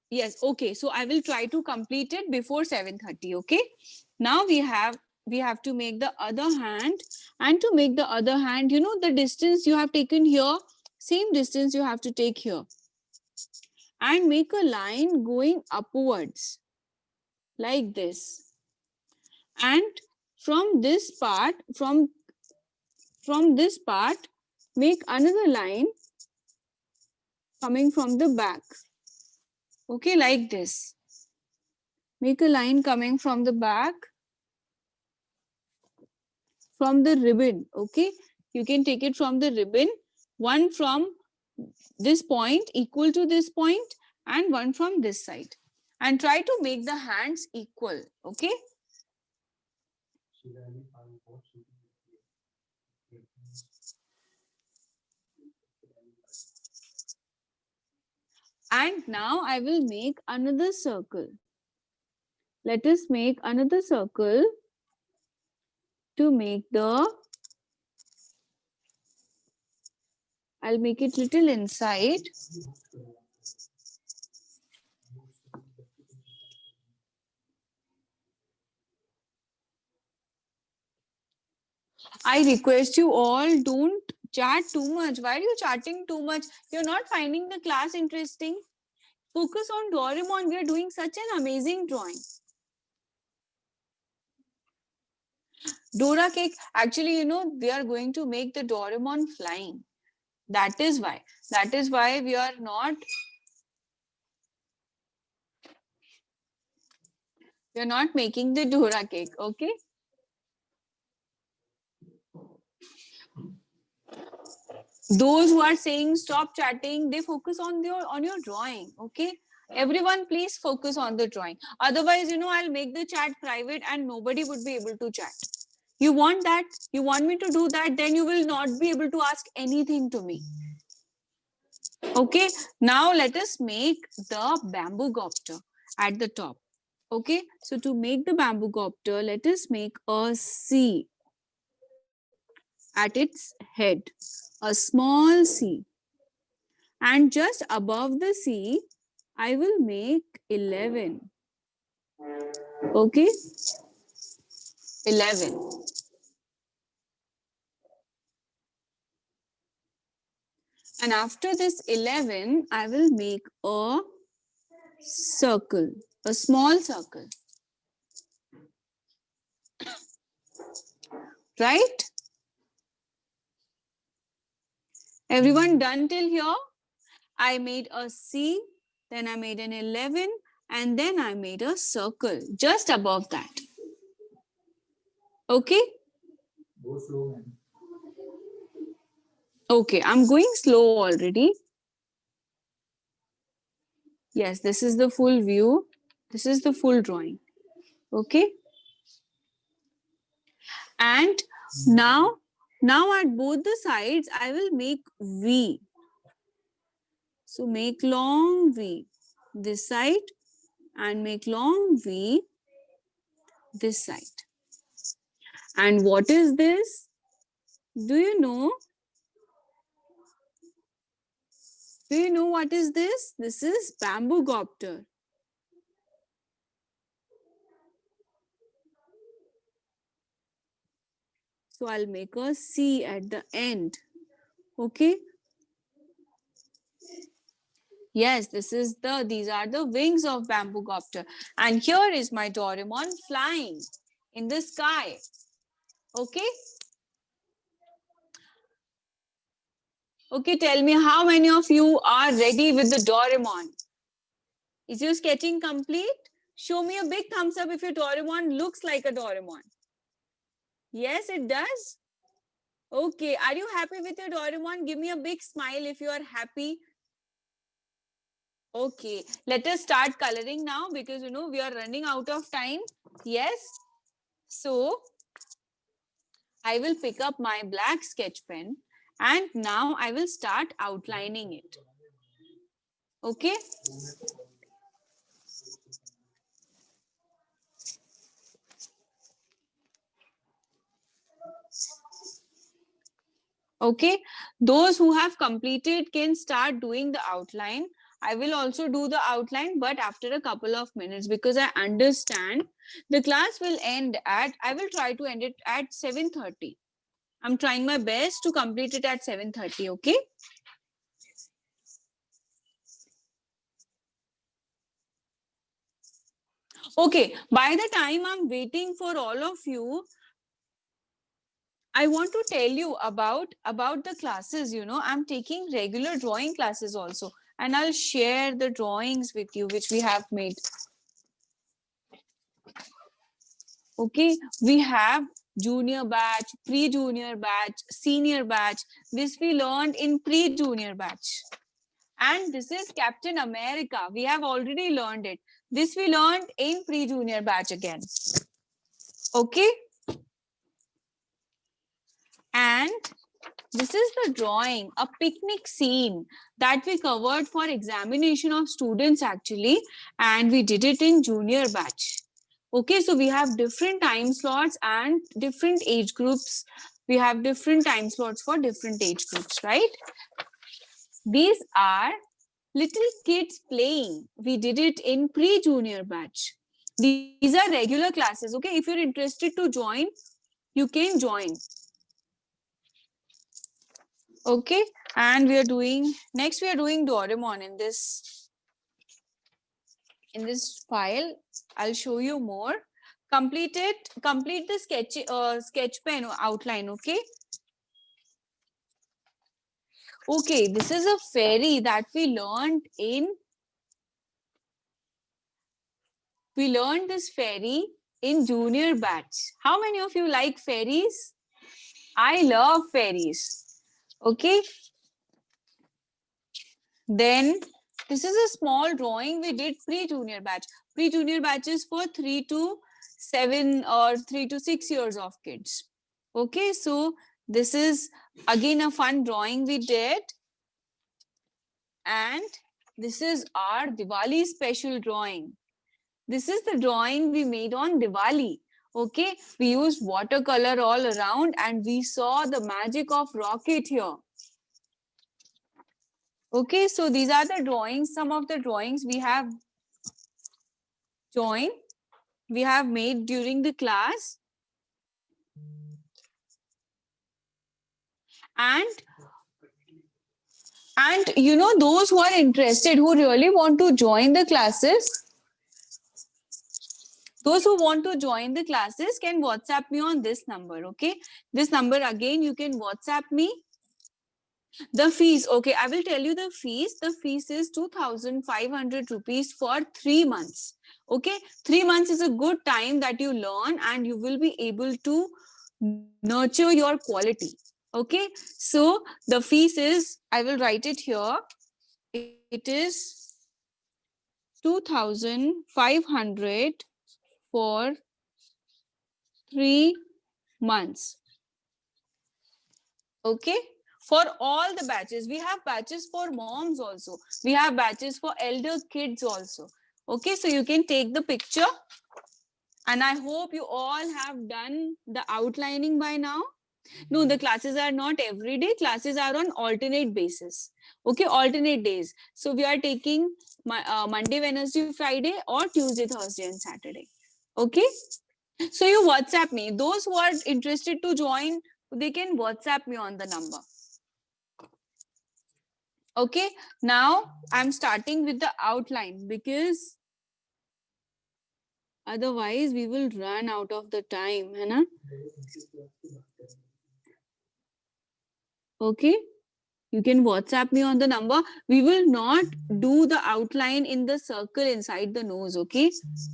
S1: Yes, okay. So I will try to complete it before 7:30. Okay. Now we have to make the other hand. And to make the other hand, you know the distance you have taken here, same distance you have to take here. And make a line going upwards like this. And from this part, from this part, make another line coming from the back. Okay, like this. Make a line coming from the back, from the ribbon. Okay, you can take it from the ribbon, one from this point equal to this point and one from this side, and try to make the hands equal. Okay. And now I will make another circle. Let us make another circle to make the, I'll make it little inside. I request you all, don't chat too much. Why are you chatting too much? You're not finding the class interesting. Focus on Doraemon. We are doing such an amazing drawing. Dora cake. Actually, you know, we are going to make the Doraemon flying. That is why. That is why we are not. We are not making the Dora cake. Okay. Those who are saying stop chatting, they focus on your drawing. Okay. Everyone, please focus on the drawing. Otherwise, you know, I'll make the chat private and nobody would be able to chat. You want that? You want me to do that? Then you will not be able to ask anything to me. Okay. Now let us make the bamboo copter at the top. Okay. So to make the bamboo copter, let us make a C at its head, a small C. And just above the C, I will make 11. Okay. 11. And after this 11, I will make a circle, a small circle. Right? Everyone done till here? I made a C, then I made an 11, and then I made a circle just above that. Okay?
S2: Go slow, man.
S1: Okay, I'm going slow already. Yes, this is the full view. This is the full drawing. Okay? And now at both the sides, I will make V. So make long V this side and make long V this side. And what is this? Do you know? Do you know what is this? This is bamboo copter. So I'll make a C at the end. Okay. Yes, these are the wings of bamboo copter. And here is my Doraemon flying in the sky. Okay. Okay, tell me how many of you are ready with the Doraemon? Is your sketching complete? Show me a big thumbs up if your Doraemon looks like a Doraemon. Yes, it does. Okay, are you happy with your Doraemon? Give me a big smile if you are happy. Okay, let us start coloring now because you know we are running out of time. Yes. So I will pick up my black sketch pen and now I will start outlining it. Okay. Okay, those who have completed can start doing the outline. I will also do the outline, but after a couple of minutes because I understand the class will end at, I will try to end it at 7:30. I'm trying my best to complete it at 7:30. Okay. Okay, by the time I'm waiting for all of you, I want to tell you about the classes. You know, I'm taking regular drawing classes also, and I'll share the drawings with you which we have made. Okay, we have junior batch, pre-junior batch, senior batch. This we learned in pre-junior batch. And this is Captain America. We have already learned it. This we learned in pre-junior batch again. Okay. And this is the drawing, a picnic scene that we covered for examination of students actually. And we did it in junior batch. Okay, so we have different time slots and different age groups. We have different time slots for different age groups, right? These are little kids playing. We did it in pre-junior batch. These are regular classes. Okay, if you're interested to join, you can join. Okay, and we are doing next. We are doing Doraemon in this file. I'll show you more. Complete it. Complete the sketch pen outline. Okay. Okay, this is a fairy that we learned this fairy in junior batch. How many of you like fairies? I love fairies. Okay. Then this is a small drawing we did pre-junior batch. Pre-junior batch is for 3 to 7 or 3 to 6 years of kids. Okay, so this is again a fun drawing we did. And this is our Diwali special drawing. This is the drawing we made on Diwali. Okay, we used watercolor all around and we saw the magic of rocket here. Okay, so these are the drawings, some of the drawings we have made during the class. And you know, those who are interested, who really want to join the classes, those who want to join the classes can WhatsApp me on this number. Okay, this number again, you can WhatsApp me. The fees, okay, I will tell you the fees. The fees is 2,500 rupees for 3 months. Okay, 3 months is a good time that you learn and you will be able to nurture your quality. Okay, so the fees is, I will write it here. It is 2,500 for 3 months. Okay, for all the batches. We have batches for moms also. We have batches for elder kids also. Okay, so you can take the picture. And I hope you all have done the outlining by now. No, the classes are not every day. Classes are on alternate basis. Okay, alternate days. So we are taking Monday, Wednesday, Friday, or Tuesday, Thursday, and Saturday. Okay. So you WhatsApp me. Those who are interested to join, they can WhatsApp me on the number. Okay. Now I'm starting with the outline because otherwise we will run out of the time, है ना? Okay. You can WhatsApp me on the number. We will not do the outline in the circle inside the nose, okay?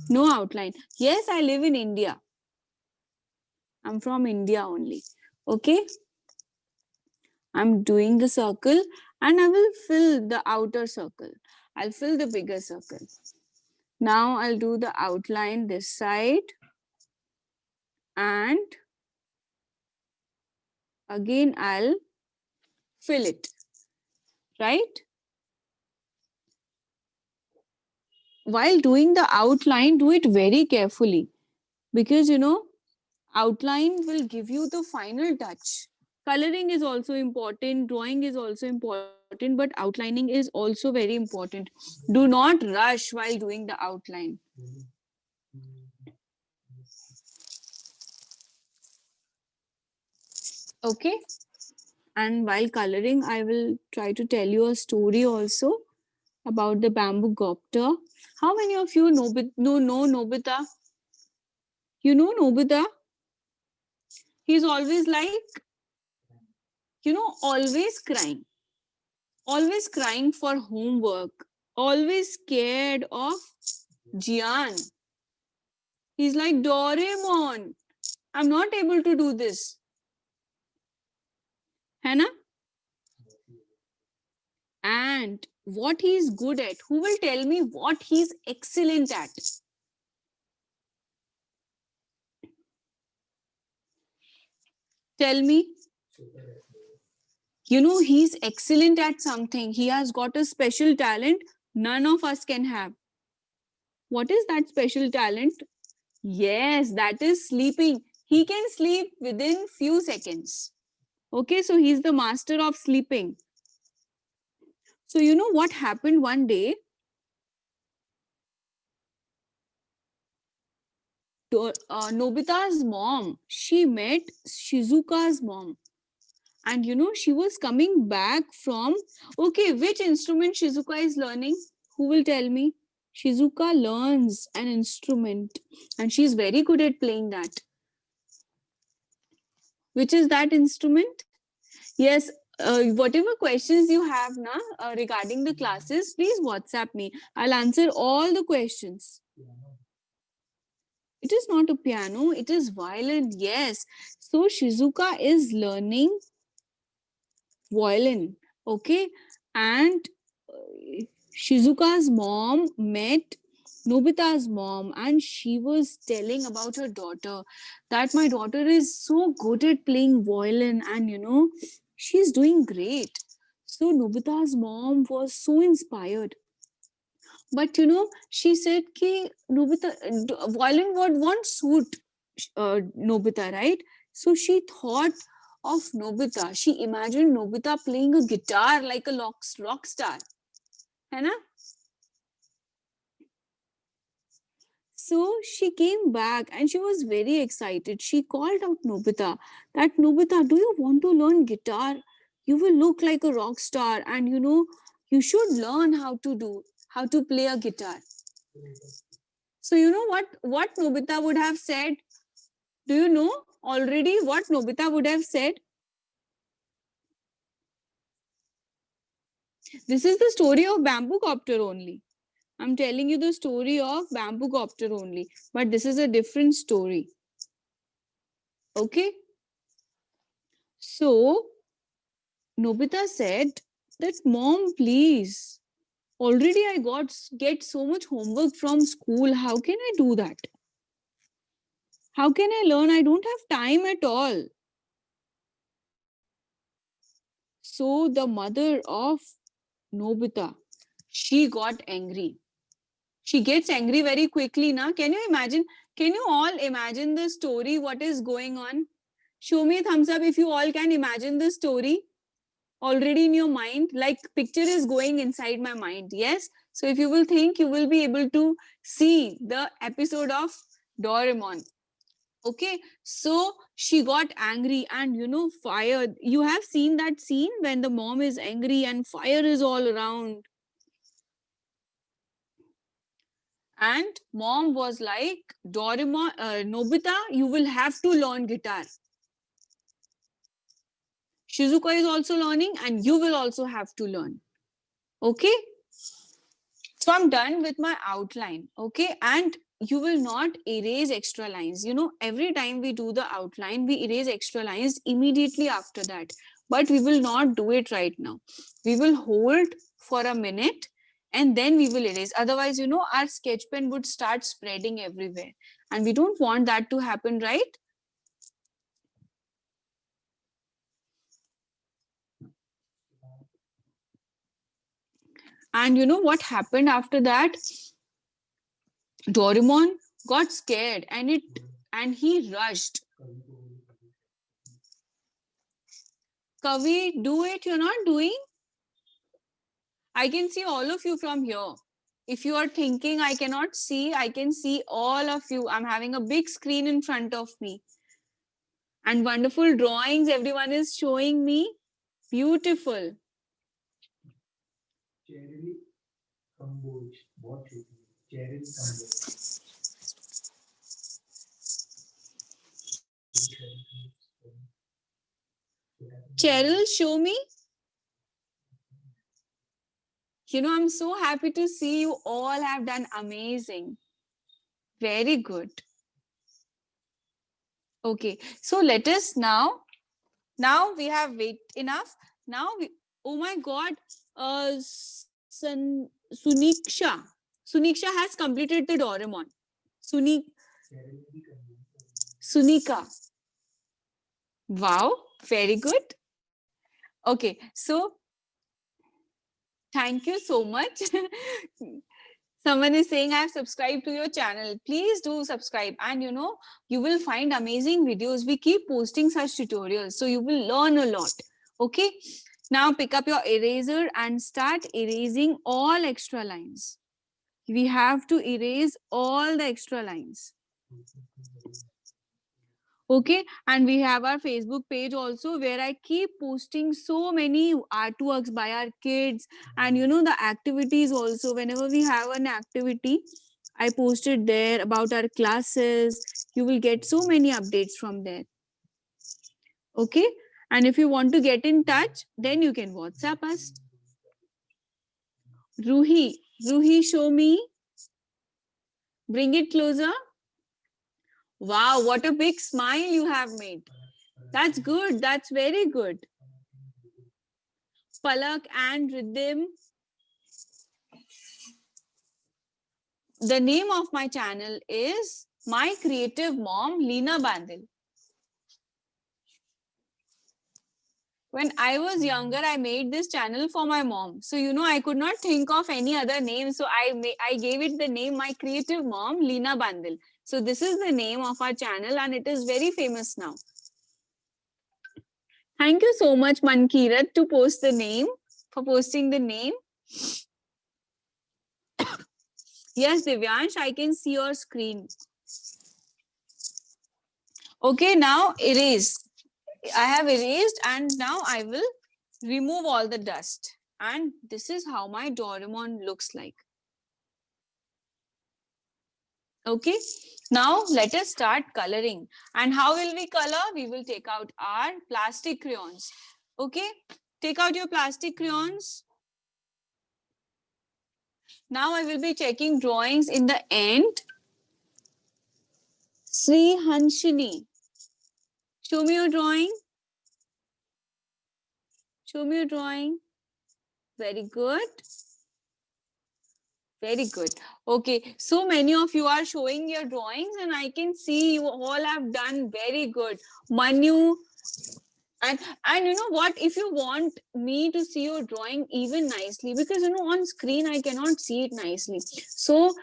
S1: No outline. Yes, I live in India. I'm from India only, okay? I'm doing the circle and I will fill the outer circle. I'll fill the bigger circle. Now I'll do the outline this side. And again, I'll fill it, right? While doing the outline, do it very carefully because, you know, outline will give you the final touch. Coloring is also important, drawing is also important, but outlining is also very important. Do not rush while doing the outline. Okay. And while coloring, I will try to tell you a story also about the bamboo copter. How many of you know Nobita? You know Nobita? He's always like, you know, always crying for homework, always scared of Jian. He's like, Doraemon, I'm not able to do this. Hannah? And what he's good at, who will tell me what he's excellent at? Tell me. You know, he's excellent at something. He has got a special talent none of us can have. What is that special talent? Yes, that is sleeping. He can sleep within few seconds. Okay, so he's the master of sleeping. So you know what happened one day? Nobita's mom, she met Shizuka's mom. And you know, she was coming back from, okay, which instrument Shizuka is learning? Who will tell me? Shizuka learns an instrument and she's very good at playing that. Which is that instrument? Yes, whatever questions you have now regarding the classes, please WhatsApp me. I'll answer all the questions.
S2: Piano.
S1: It is not a piano, it is violin. Yes. So Shizuka is learning violin. Okay. And Shizuka's mom met Nobita's mom, and she was telling about her daughter that my daughter is so good at playing violin, and you know, she's doing great. So Nobita's mom was so inspired. But you know, she said ki Nobita violin won't suit Nobita, right? So she thought of Nobita. She imagined Nobita playing a guitar like a rock star. है ना? So she came back and she was very excited. She called out Nobita that Nobita, do you want to learn guitar? You will look like a rock star, and you know, you should learn how to play a guitar. So you know what Nobita would have said? Do you know already what Nobita would have said? This is the story of bamboo copter only. I'm telling you the story of bamboo copter only, but this is a different story. Okay. So Nobita said that, Mom, please. Already I get so much homework from school. How can I do that? How can I learn? I don't have time at all. So the mother of Nobita, she got angry. She gets angry very quickly now. Can you imagine? Can you all imagine the story? What is going on? Show me a thumbs up if you all can imagine the story already in your mind. Like picture is going inside my mind. Yes. So if you will think, you will be able to see the episode of Doraemon. Okay, so she got angry and you know, fire. You have seen that scene when the mom is angry and fire is all around. And mom was like, Doraemon, Nobita, you will have to learn guitar. Shizuka is also learning and you will also have to learn. Okay. So I'm done with my outline. Okay. And you will not erase extra lines. You know, every time we do the outline, we erase extra lines immediately after that. But we will not do it right now. We will hold for a minute and then we will erase. Otherwise, you know, our sketch pen would start spreading everywhere. And we don't want that to happen, right? And you know what happened after that? Doraemon got scared and he rushed. Kavi, do it. You're not doing. I can see all of you from here. If you are thinking I cannot see, I can see all of you. I'm having a big screen in front of me. And wonderful drawings everyone is showing me. Beautiful.
S2: Cheryl Kamboj. बहुत छोटी है. Cheryl Kamboj.
S1: Cheryl, show me. You know, I'm so happy to see you all have done amazing. Very good. Okay, so let us now we have wait enough. Now we, oh my God, Suniksha. Suniksha has completed the Doraemon. Sunika. Wow, very good. Okay, so thank you so much. Someone is saying I have subscribed to your channel. Please do subscribe, and you know, you will find amazing videos. We keep posting such tutorials, so you will learn a lot. Okay, now pick up your eraser and start erasing all extra lines. We have to erase all the extra lines. Okay, and we have our Facebook page also, where I keep posting so many artworks by our kids, and you know, the activities also. Whenever we have an activity, I post it there about our classes. You will get so many updates from there. Okay, and if you want to get in touch, then you can WhatsApp us. Ruhi, show me. Bring it closer. Wow, what a big smile you have made. That's good. That's very good. Palak and Rhythm. The name of my channel is My Creative Mom, Leena Bandil. When I was younger, I made this channel for my mom. So, you know, I could not think of any other name. So I gave it the name My Creative Mom, Leena Bandil. So this is the name of our channel and it is very famous now. Thank you so much, Mankirat, to post the name, for posting the name. Yes, Divyansh, I can see your screen. Okay, now erase. I have erased and now I will remove all the dust. And this is how my Doraemon looks like. Okay, now let us start coloring. And how will we color? We will take out our plastic crayons. Okay, take out your plastic crayons. Now I will be checking drawings in the end. Sri Hanshini, show me your drawing. Show me your drawing. Very good. Very good. Okay, so many of you are showing your drawings and I can see you all have done very good. Manu, and you know what, if you want me to see your drawing even nicely, because you know on screen I cannot see it nicely, so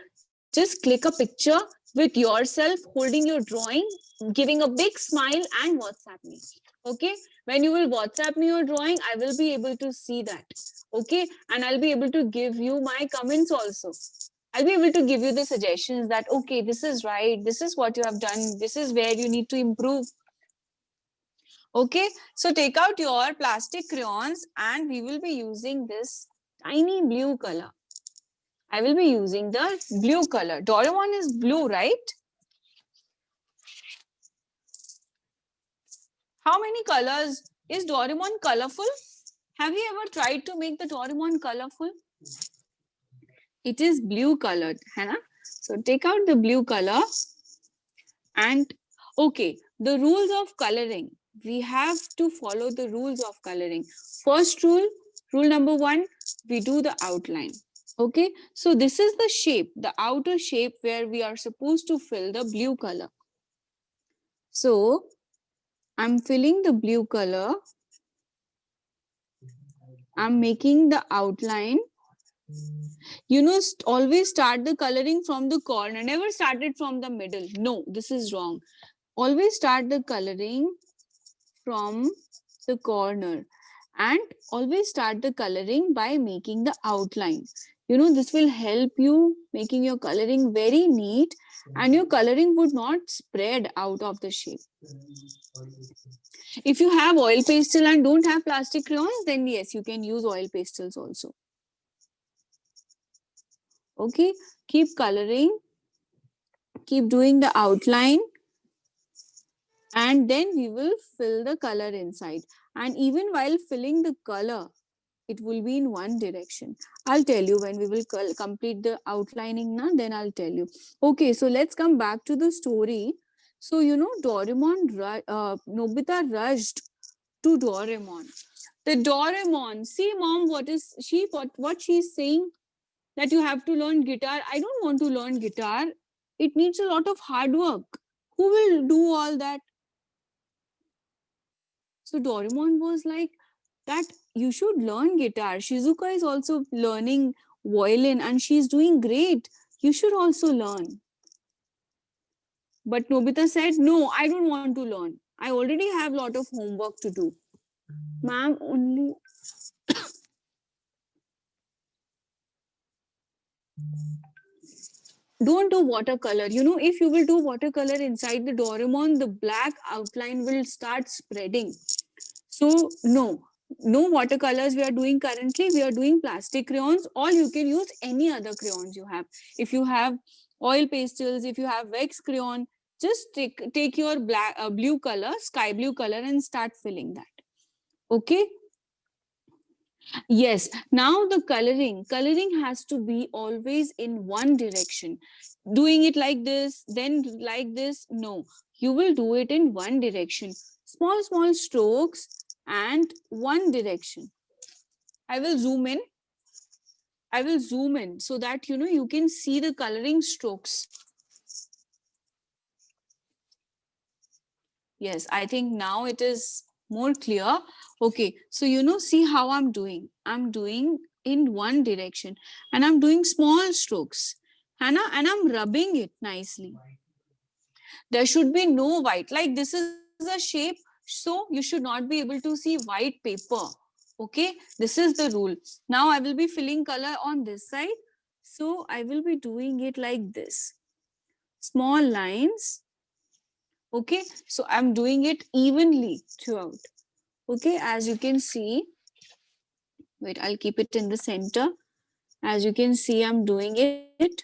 S1: just click a picture with yourself holding your drawing, giving a big smile and WhatsApp me. Okay, when you will WhatsApp me your drawing, I will be able to see that. Okay, and I'll be able to give you my comments also. I'll be able to give you the suggestions that okay, this is right, this is what you have done, this is where you need to improve. Okay, so take out your plastic crayons and we will be using this tiny blue color. I will be using the blue color. Doraemon is blue, right? How many colors? Is Doraemon colorful? Have you ever tried to make the Doraemon colorful? It is blue colored, Hannah. So take out the blue color and okay, the rules of coloring. We have to follow the rules of coloring. First rule, rule number 1, we do the outline. Okay, so this is the shape, the outer shape where we are supposed to fill the blue color. So I'm filling the blue color. I'm making the outline. You know, always start the coloring from the corner. Never start it from the middle. No, this is wrong. Always start the coloring from the corner and always start the coloring by making the outline. You know, this will help you making your coloring very neat and your coloring would not spread out of the shape. If you have oil pastel and don't have plastic crayons, then yes, you can use oil pastels also. Okay, keep coloring, keep doing the outline, and then we will fill the color inside. And even while filling the color, it will be in one direction. I'll tell you when we will complete the outlining now, then I'll tell you. Okay, so let's come back to the story. So, you know, Nobita rushed to Doraemon. The Doraemon, see mom, what she's saying? That you have to learn guitar. I don't want to learn guitar. It needs a lot of hard work. Who will do all that? So Doraemon was like, that you should learn guitar. Shizuka is also learning violin and she's doing great. You should also learn. But Nobita said, no, I don't want to learn. I already have a lot of homework to do. Ma'am, only... Don't do watercolor. You know, if you will do watercolor inside the Doraemon, the black outline will start spreading. So no watercolors we are doing currently. We are doing plastic crayons, or you can use any other crayons you have. If you have oil pastels, if you have wax crayon, just take your blue color, sky blue color, and start filling that. Okay. Yes. Now the coloring has to be always in one direction. Doing it like this, then like this. No, you will do it in one direction. Small strokes and one direction. I will zoom in. I will zoom in so that you can see the coloring strokes. Yes, I think now it is more clear. Okay, so see how I'm doing. I'm doing in one direction and I'm doing small strokes. Hannah, and I'm rubbing it nicely. There should be no white. Like this is a shape, so you should not be able to see white paper. Okay, this is the rule. Now I will be filling color on this side. So I will be doing it like this. Small lines. Okay, so I'm doing it evenly throughout. Okay, as you can see, wait, I'll keep it in the center. As you can see, I'm doing it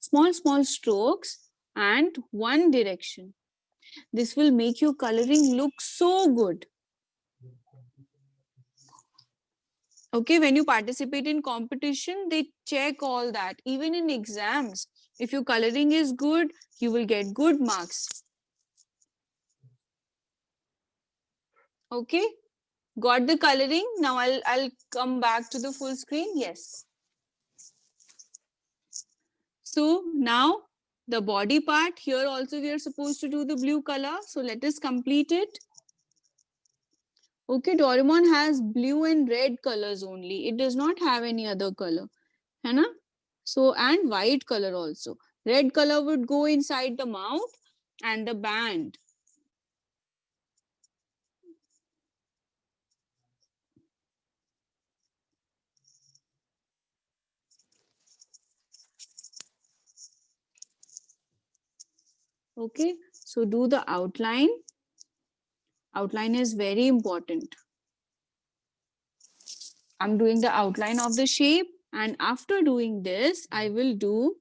S1: small strokes and one direction. This will make your coloring look so good. Okay, when you participate in competition, they check all that. Even in exams, if your coloring is good, you will get good marks. Okay, got the coloring. Now I'll come back to the full screen. Yes. So now the body part, here also we are supposed to do the blue color. So let us complete it. Okay, Doraemon has blue and red colors only. It does not have any other color. है ना? So, and white color also. Red color would go inside the mouth and the band. Okay, so do the outline. Outline is very important. I'm doing the outline of the shape, and after doing this, I will do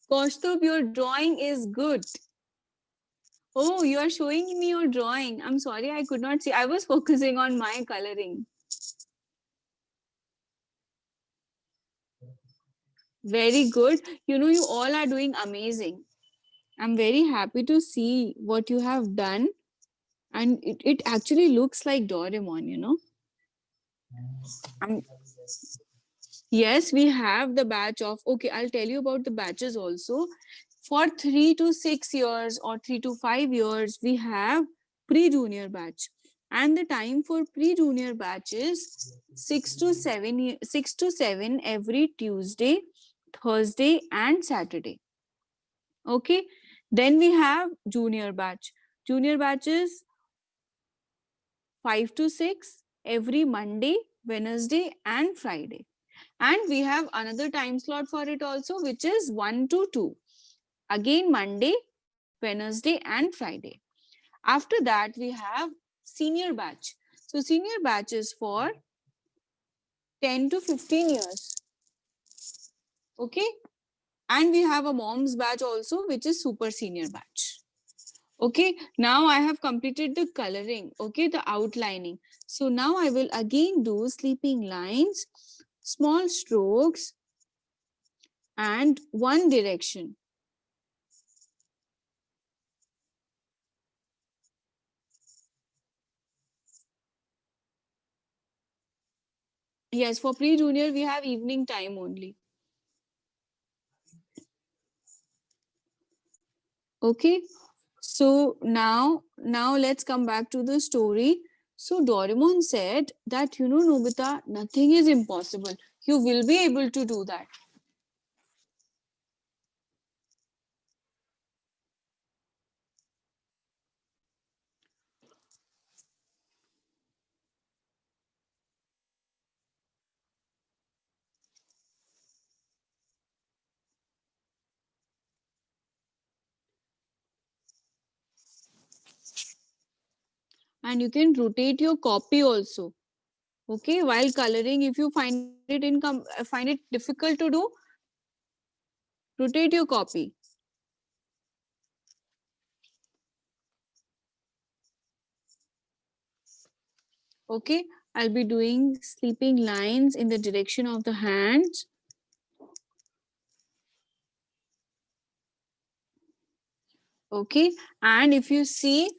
S1: Kaustubh, your drawing is good. Oh, you are showing me your drawing. I'm sorry, I could not see. I was focusing on my coloring. Very good. You all are doing amazing. I'm very happy to see what you have done. And it actually looks like Doraemon. Um, yes, we have the batch of, okay, I'll tell you about the batches also. For 3 to 6 years or 3 to 5 years, we have pre-junior batch. And the time for pre-junior batch is 6 to 7 every Tuesday, Thursday, and Saturday. Okay. Then we have junior batch. Junior batch is 5 to 6 every Monday, Wednesday, and Friday. And we have another time slot for it also, which is 1 to 2. Again, Monday, Wednesday, and Friday. After that, we have senior batch. So, senior batch is for 10 to 15 years. Okay. And we have a mom's batch also, which is super senior batch. Okay, now I have completed the coloring, okay, the outlining. So now I will again do sleeping lines, small strokes, and one direction. Yes, for pre-junior, we have evening time only. Okay, so now let's come back to the story. So Doraemon said that, Nobita, nothing is impossible. You will be able to do that. and you can rotate your copy also. Okay, while coloring, if you find it difficult to do, rotate your copy. Okay, I'll be doing sleeping lines in the direction of the hands. Okay, and if you see,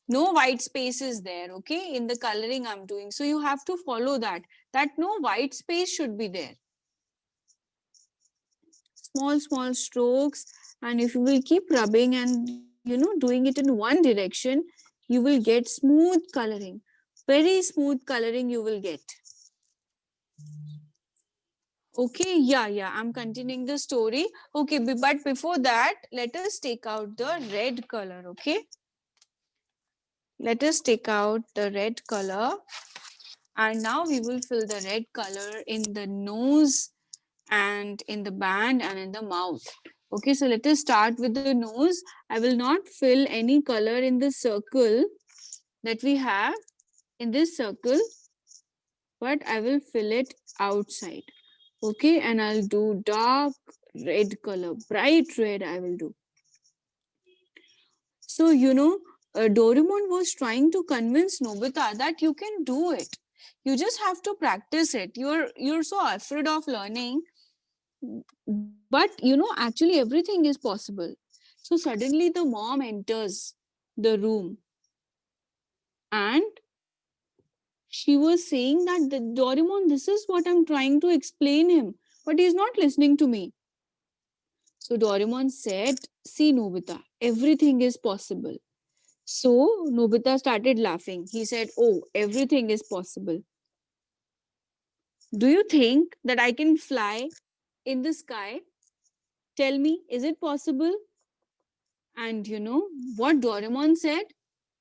S1: no white space is there, okay, in the coloring I'm doing. So you have to follow that no white space should be there. Small strokes, and if you will keep rubbing and doing it in one direction, you will get smooth coloring, very smooth coloring you will get. Okay, yeah, I'm continuing the story. Okay, but before that, let us take out the red color. Okay, let us take out the red color, and now we will fill the red color in the nose and in the band and in the mouth. Okay, so let us start with the nose. I will not fill any color in the circle that we have in this circle, but I will fill it outside. Okay, and I'll do dark red color, bright red I will do. So, Doraemon was trying to convince Nobita that you can do it. You just have to practice it. You're so afraid of learning, but actually everything is possible. So suddenly the mom enters the room, and she was saying that the Doraemon, this is what I'm trying to explain him, but he's not listening to me. So Doraemon said, see Nobita, everything is possible. So Nobita started laughing. He said, oh, everything is possible. Do you think that I can fly in the sky? Tell me, is it possible? And you know what Doraemon said?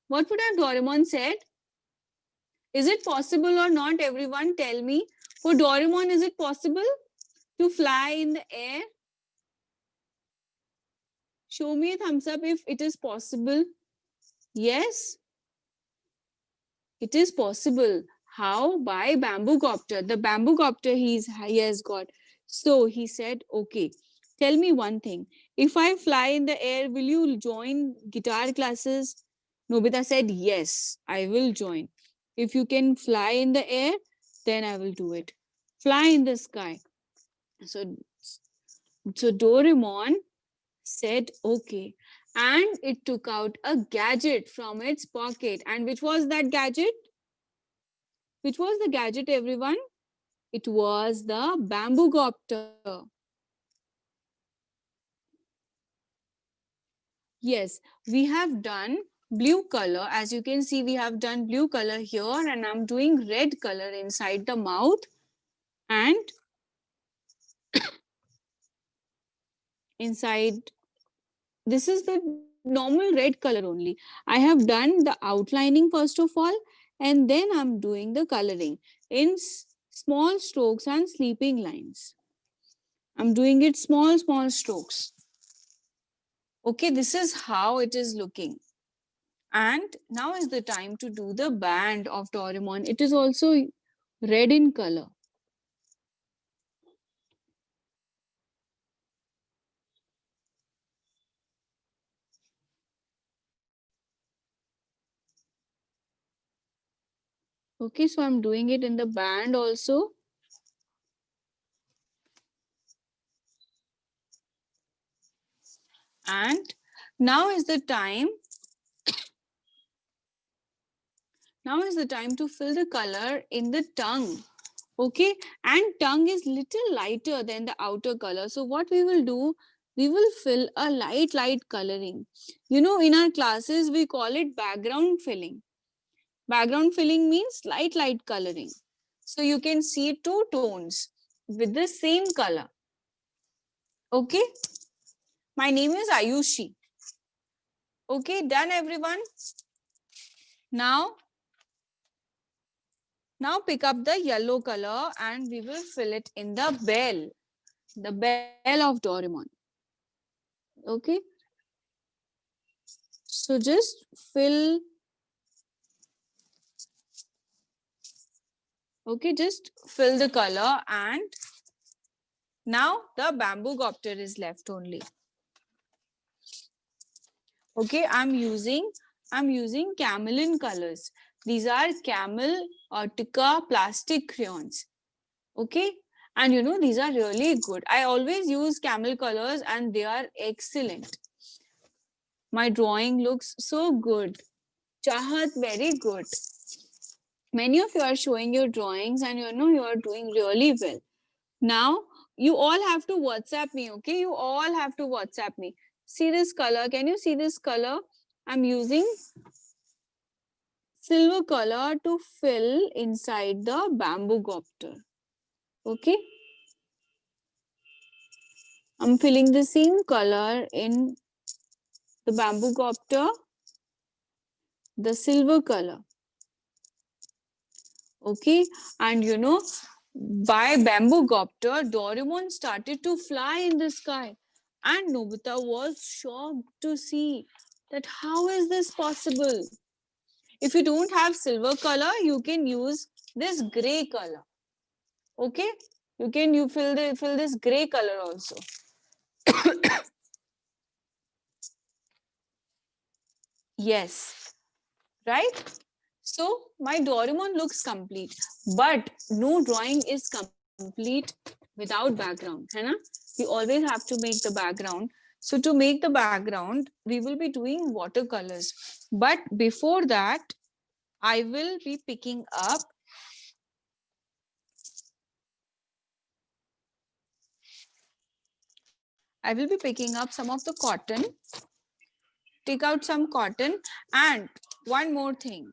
S1: What would have Doraemon said? Is it possible or not? Everyone tell me. For Doraemon, is it possible to fly in the air? Show me a thumbs up if it is possible. Yes, it is possible. How? By bamboo copter. The bamboo copter he has got. So he said, okay, tell me one thing. If I fly in the air, will you join guitar classes? Nobita said, yes, I will join. If you can fly in the air, then I will do it. Fly in the sky. So, so Doraemon said, okay. And it took out a gadget from its pocket. And which was that gadget? Which was the gadget, everyone? It was the bamboo copter. Yes, we have done blue color. As you can see, we have done blue color here, and I'm doing red color inside the mouth and inside. This is the normal red color only. I have done the outlining first of all, and then I'm doing the coloring in small strokes and sleeping lines. I'm doing it small strokes. Okay, this is how it is looking. And now is the time to do the band of Doraemon. It is also red in color. Okay, so I'm doing it in the band also. And now is the time. Now is the time to fill the color in the tongue. Okay, and tongue is little lighter than the outer color. So what we will do, we will fill a light coloring. In our classes, we call it background filling. Background filling means light coloring. So you can see two tones with the same color. Okay. My name is Ayushi. Okay, done everyone. Now pick up the yellow color and we will fill it in the bell of Doraemon. Okay. So just fill Okay, just fill the color, and now the bamboo copter is left only. Okay, I'm using Camelin colors. These are Camel Tika plastic crayons. Okay, and you know, these are really good. I always use Camel colors and they are excellent. My drawing looks so good. Chahat, very good. Many of you are showing your drawings and you know you are doing really well. Now you all have to WhatsApp me. Okay, you all have to WhatsApp me. See this color. Can you see this color? I'm using silver color to fill inside the bamboo copter. Okay, I'm filling the same color in the bamboo copter, the silver color. Okay, and you know, by bamboo copter, Doraemon started to fly in the sky, and Nobita was shocked to see that how is this possible? If you don't have silver color, you can use this gray color. Okay, you fill this gray color also. Yes, right? So my Doraemon looks complete, but no drawing is complete without background, है ना? We always have to make the background. So to make the background, we will be doing watercolors. But before that, I will be picking up some of the cotton. Take out some cotton, and one more thing.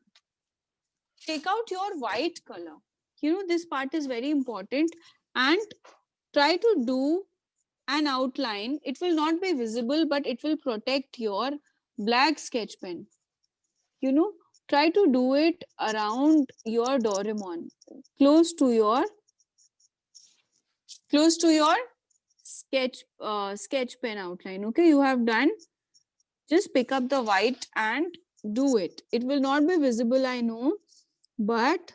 S1: Take out your white color. You know, this part is very important, and try to do an outline. It will not be visible, but it will protect your black sketch pen. You know, try to do it around your Doraemon, close to your sketch pen outline. Okay, you have done. Just pick up the white and do it. It will not be visible, I know, but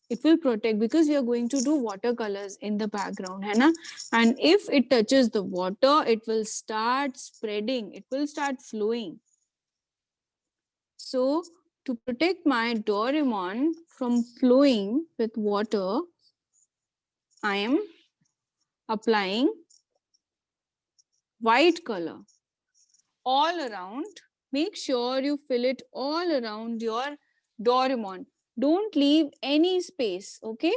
S1: it will protect because we are going to do watercolors in the background, है ना? And if it touches the water, it will start spreading, it will start flowing. So to protect my Doraemon from flowing with water, I am applying white color all around. Make sure you fill it all around your Doraemon. Don't leave any space, okay?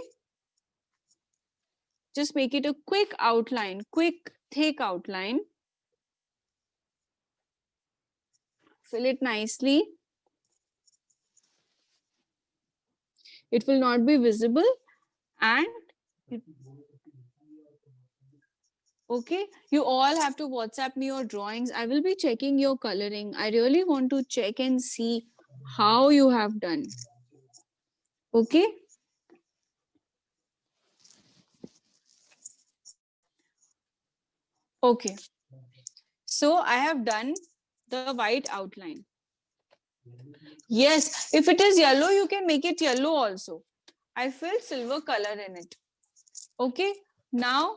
S1: Just make it a quick outline, quick, thick outline. Fill it nicely. It will not be visible, and okay, you all have to WhatsApp me your drawings. I will be checking your coloring. I really want to check and see how you have done. Okay. Okay. So I have done the white outline. Yes, if it is yellow, you can make it yellow also. I filled silver color in it. Okay. Now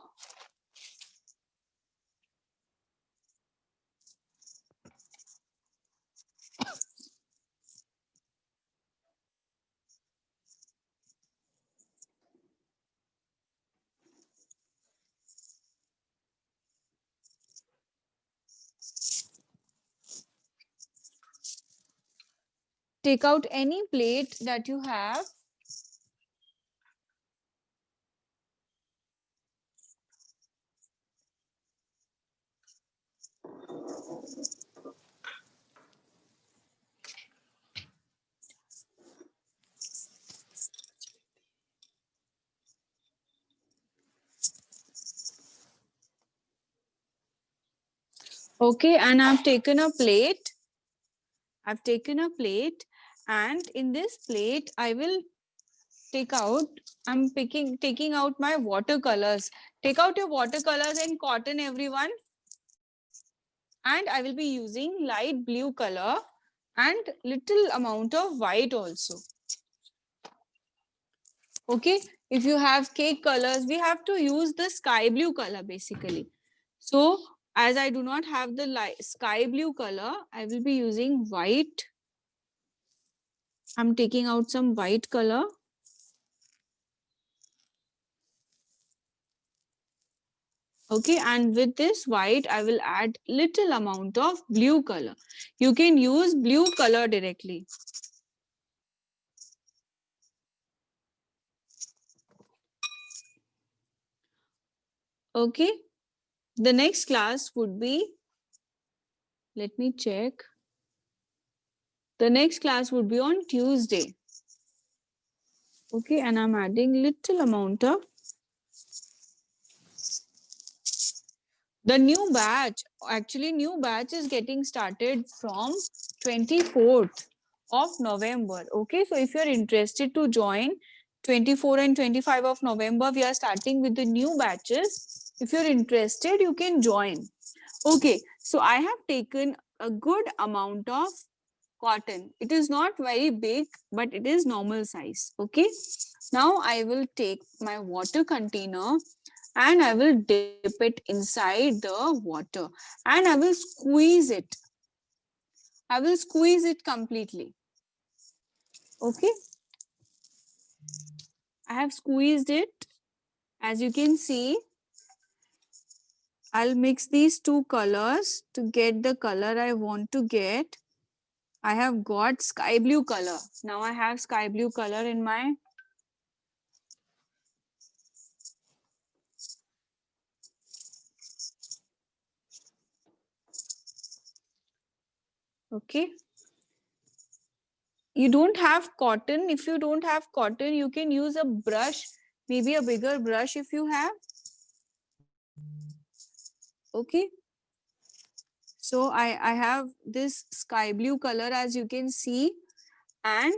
S1: take out any plate that you have. Okay, and I've taken a plate. And in this plate, I will taking out my watercolors. Take out your watercolors and cotton, everyone. And I will be using light blue color and little amount of white also. Okay, if you have cake colors, we have to use the sky blue color basically. So as I do not have the sky blue color, I will be using white. I'm taking out some white color. Okay, and with this white, I will add little amount of blue color. You can use blue color directly. Okay, the next class would be, let me check. The next class would be on Tuesday. Okay, and I'm adding little amount of the new batch. Actually, new batch is getting started from 24th of November. Okay, so if you're interested to join 24 and 25 of November, we are starting with the new batches. If you're interested, you can join. Okay, so I have taken a good amount of cotton. It is not very big, but it is normal size. Okay, now I will take my water container and I will dip it inside the water and I will squeeze it. I will squeeze it completely. Okay, I have squeezed it. As you can see, I'll mix these two colors to get the color I want to get. I have got sky blue color. Now I have sky blue color in my okay. You don't have cotton. If you don't have cotton, you can use a brush, maybe a bigger brush if you have. Okay. So I have this sky blue color as you can see. And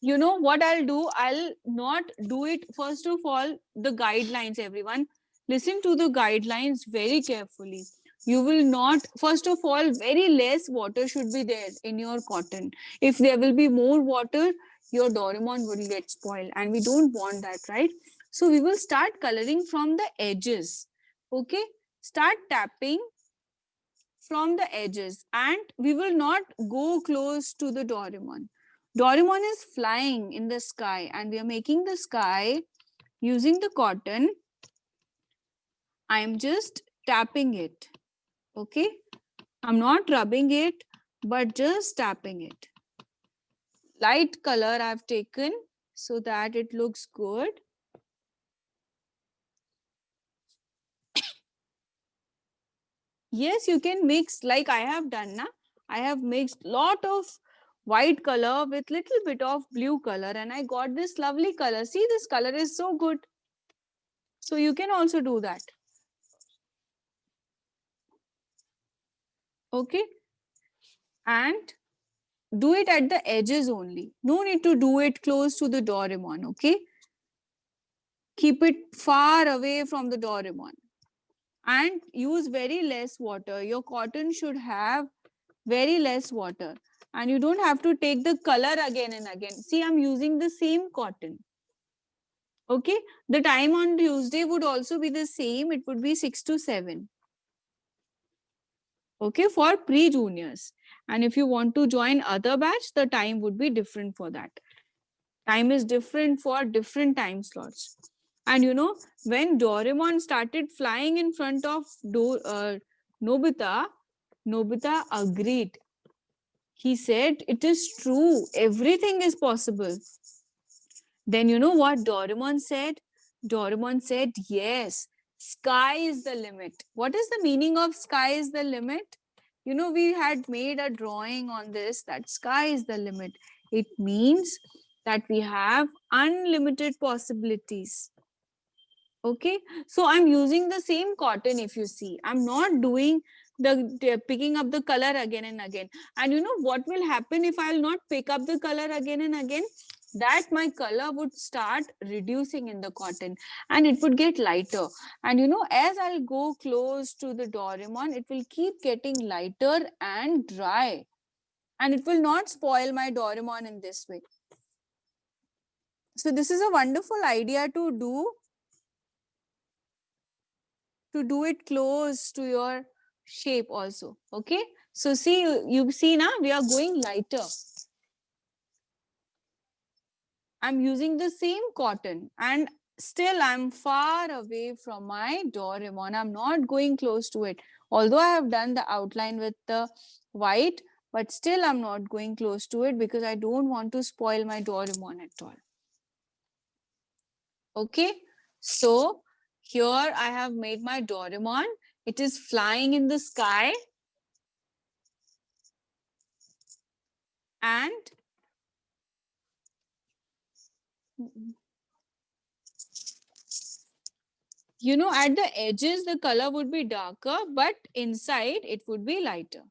S1: you know what I'll do? I'll not do it. First of all, the guidelines, everyone. Listen to the guidelines very carefully. You will not, first of all, very less water should be there in your cotton. If there will be more water, your Doraemon will get spoiled. And we don't want that, right? So we will start coloring from the edges. Okay? Start tapping from the edges and we will not go close to the Doraemon. Doraemon is flying in the sky and we are making the sky using the cotton. I am just tapping it. Okay. I'm not rubbing it, but just tapping it. Light color I've taken so that it looks good. Yes, you can mix like I have done. Na? I have mixed lot of white color with little bit of blue color and I got this lovely color. See, this color is so good. So you can also do that. Okay. And do it at the edges only. No need to do it close to the Doraemon. Okay. Keep it far away from the Doraemon. And use very less water. Your cotton should have very less water. And you don't have to take the color again and again. See, I'm using the same cotton. Okay. The time on Tuesday would also be the same. It would be 6 to 7. Okay, for pre-juniors. And if you want to join other batch, the time would be different for that. Time is different for different time slots. And you know, when Doraemon started flying in front of Nobita, Nobita agreed. He said, it is true. Everything is possible. Then you know what Doraemon said? Doraemon said, yes, sky is the limit. What is the meaning of sky is the limit? You know, we had made a drawing on this that sky is the limit. It means that we have unlimited possibilities. Okay, so I'm using the same cotton. If you see, I'm not doing the picking up the color again and again. And you know what will happen if I'll not pick up the color again and again? That my color would start reducing in the cotton and it would get lighter. And you know, as I'll go close to the Doraemon, it will keep getting lighter and dry. And it will not spoil my Doraemon in this way. So this is a wonderful idea to do it close to your shape also. Okay. So see, you see now we are going lighter. I'm using the same cotton and still I'm far away from my Doraemon. I'm not going close to it. Although I have done the outline with the white, but still I'm not going close to it because I don't want to spoil my Doraemon at all. Okay. So here I have made my Doraemon. It is flying in the sky. And you know, at the edges, the color would be darker, but inside it would be lighter.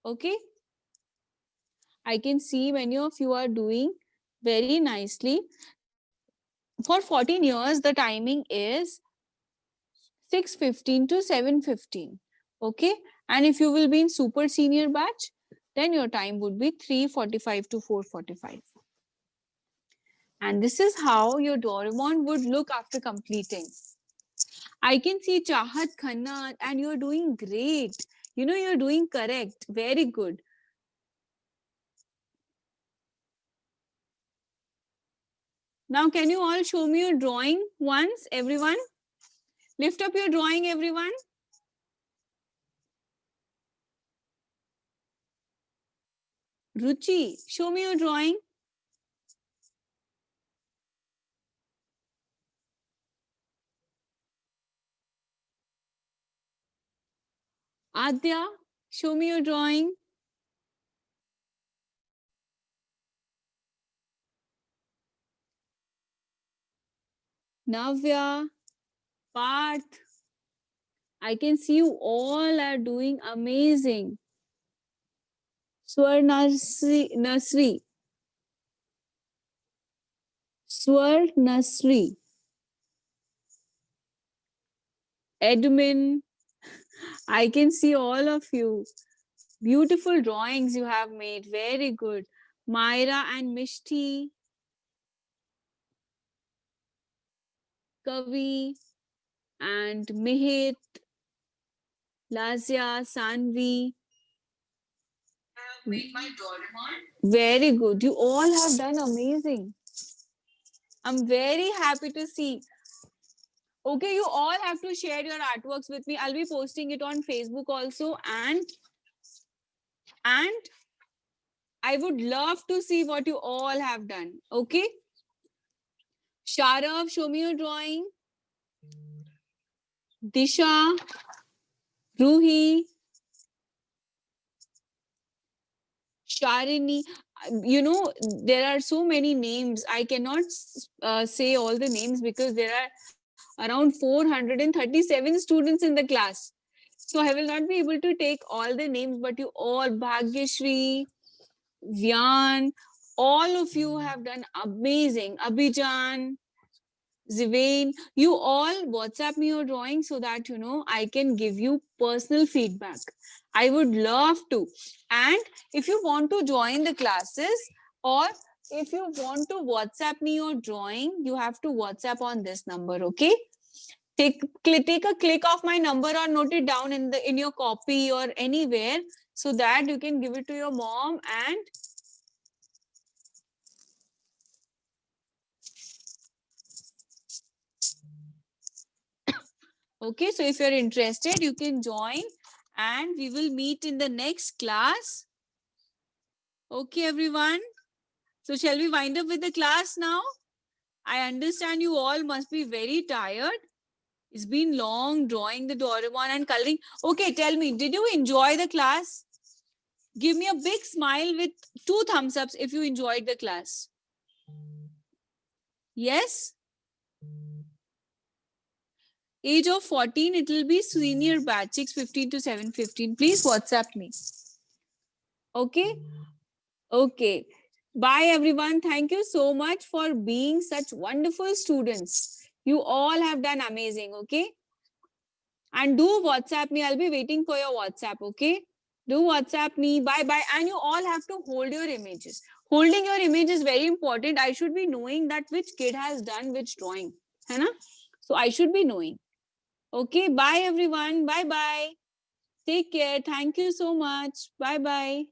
S1: Okay. I can see many of you are doing very nicely. For 14 years, the timing is 6:15 to 7:15. Okay. And if you will be in super senior batch, then your time would be 3:45 to 4:45. And this is how your Doraemon would look after completing. I can see Chahat Khanna and you're doing great. You know, you're doing correct. Very good. Now, can you all show me your drawing once, everyone? Lift up your drawing, everyone. Ruchi, show me your drawing. Adya, show me your drawing. Navya, Parth, I can see you all are doing amazing. Swar Nasri. Swar Nasri. Edmund, I can see all of you. Beautiful drawings you have made. Very good. Myra and Mishti. Kavi and Mihit. Lazia, Sanvi. Very good. You all have done amazing. I'm very happy to see. Okay, you all have to share your artworks with me. I'll be posting it on Facebook also. And I would love to see what you all have done. Okay. Sharav, show me your drawing. Disha, Ruhi, Sharini. You know, there are so many names. I cannot say all the names because there are around 437 students in the class. So I will not be able to take all the names, but you all, Bhagyashri, Vyan, all of you have done amazing. Abhijan, Zivain, you all WhatsApp me your drawing so that, you know, I can give you personal feedback. I would love to. And if you want to join the classes or if you want to WhatsApp me your drawing, you have to WhatsApp on this number, okay? Take a click of my number or note it down in your copy or anywhere so that you can give it to your mom. And okay, so if you're interested, you can join and we will meet in the next class. Okay, everyone. So shall we wind up with the class now? I understand you all must be very tired. It's been long drawing the Doraemon and coloring. Okay, tell me, did you enjoy the class? Give me a big smile with 2 thumbs ups if you enjoyed the class. Yes? Age of 14, it will be senior batch, 6:15 to 7:15. Please WhatsApp me. Okay? Okay. Bye, everyone. Thank you so much for being such wonderful students. You all have done amazing, okay? And do WhatsApp me. I'll be waiting for your WhatsApp, okay? Do WhatsApp me. Bye bye. And you all have to hold your images. Holding your image is very important. I should be knowing that which kid has done which drawing. है ना? So I should be knowing. Okay. Bye everyone. Bye bye. Take care. Thank you so much. Bye bye.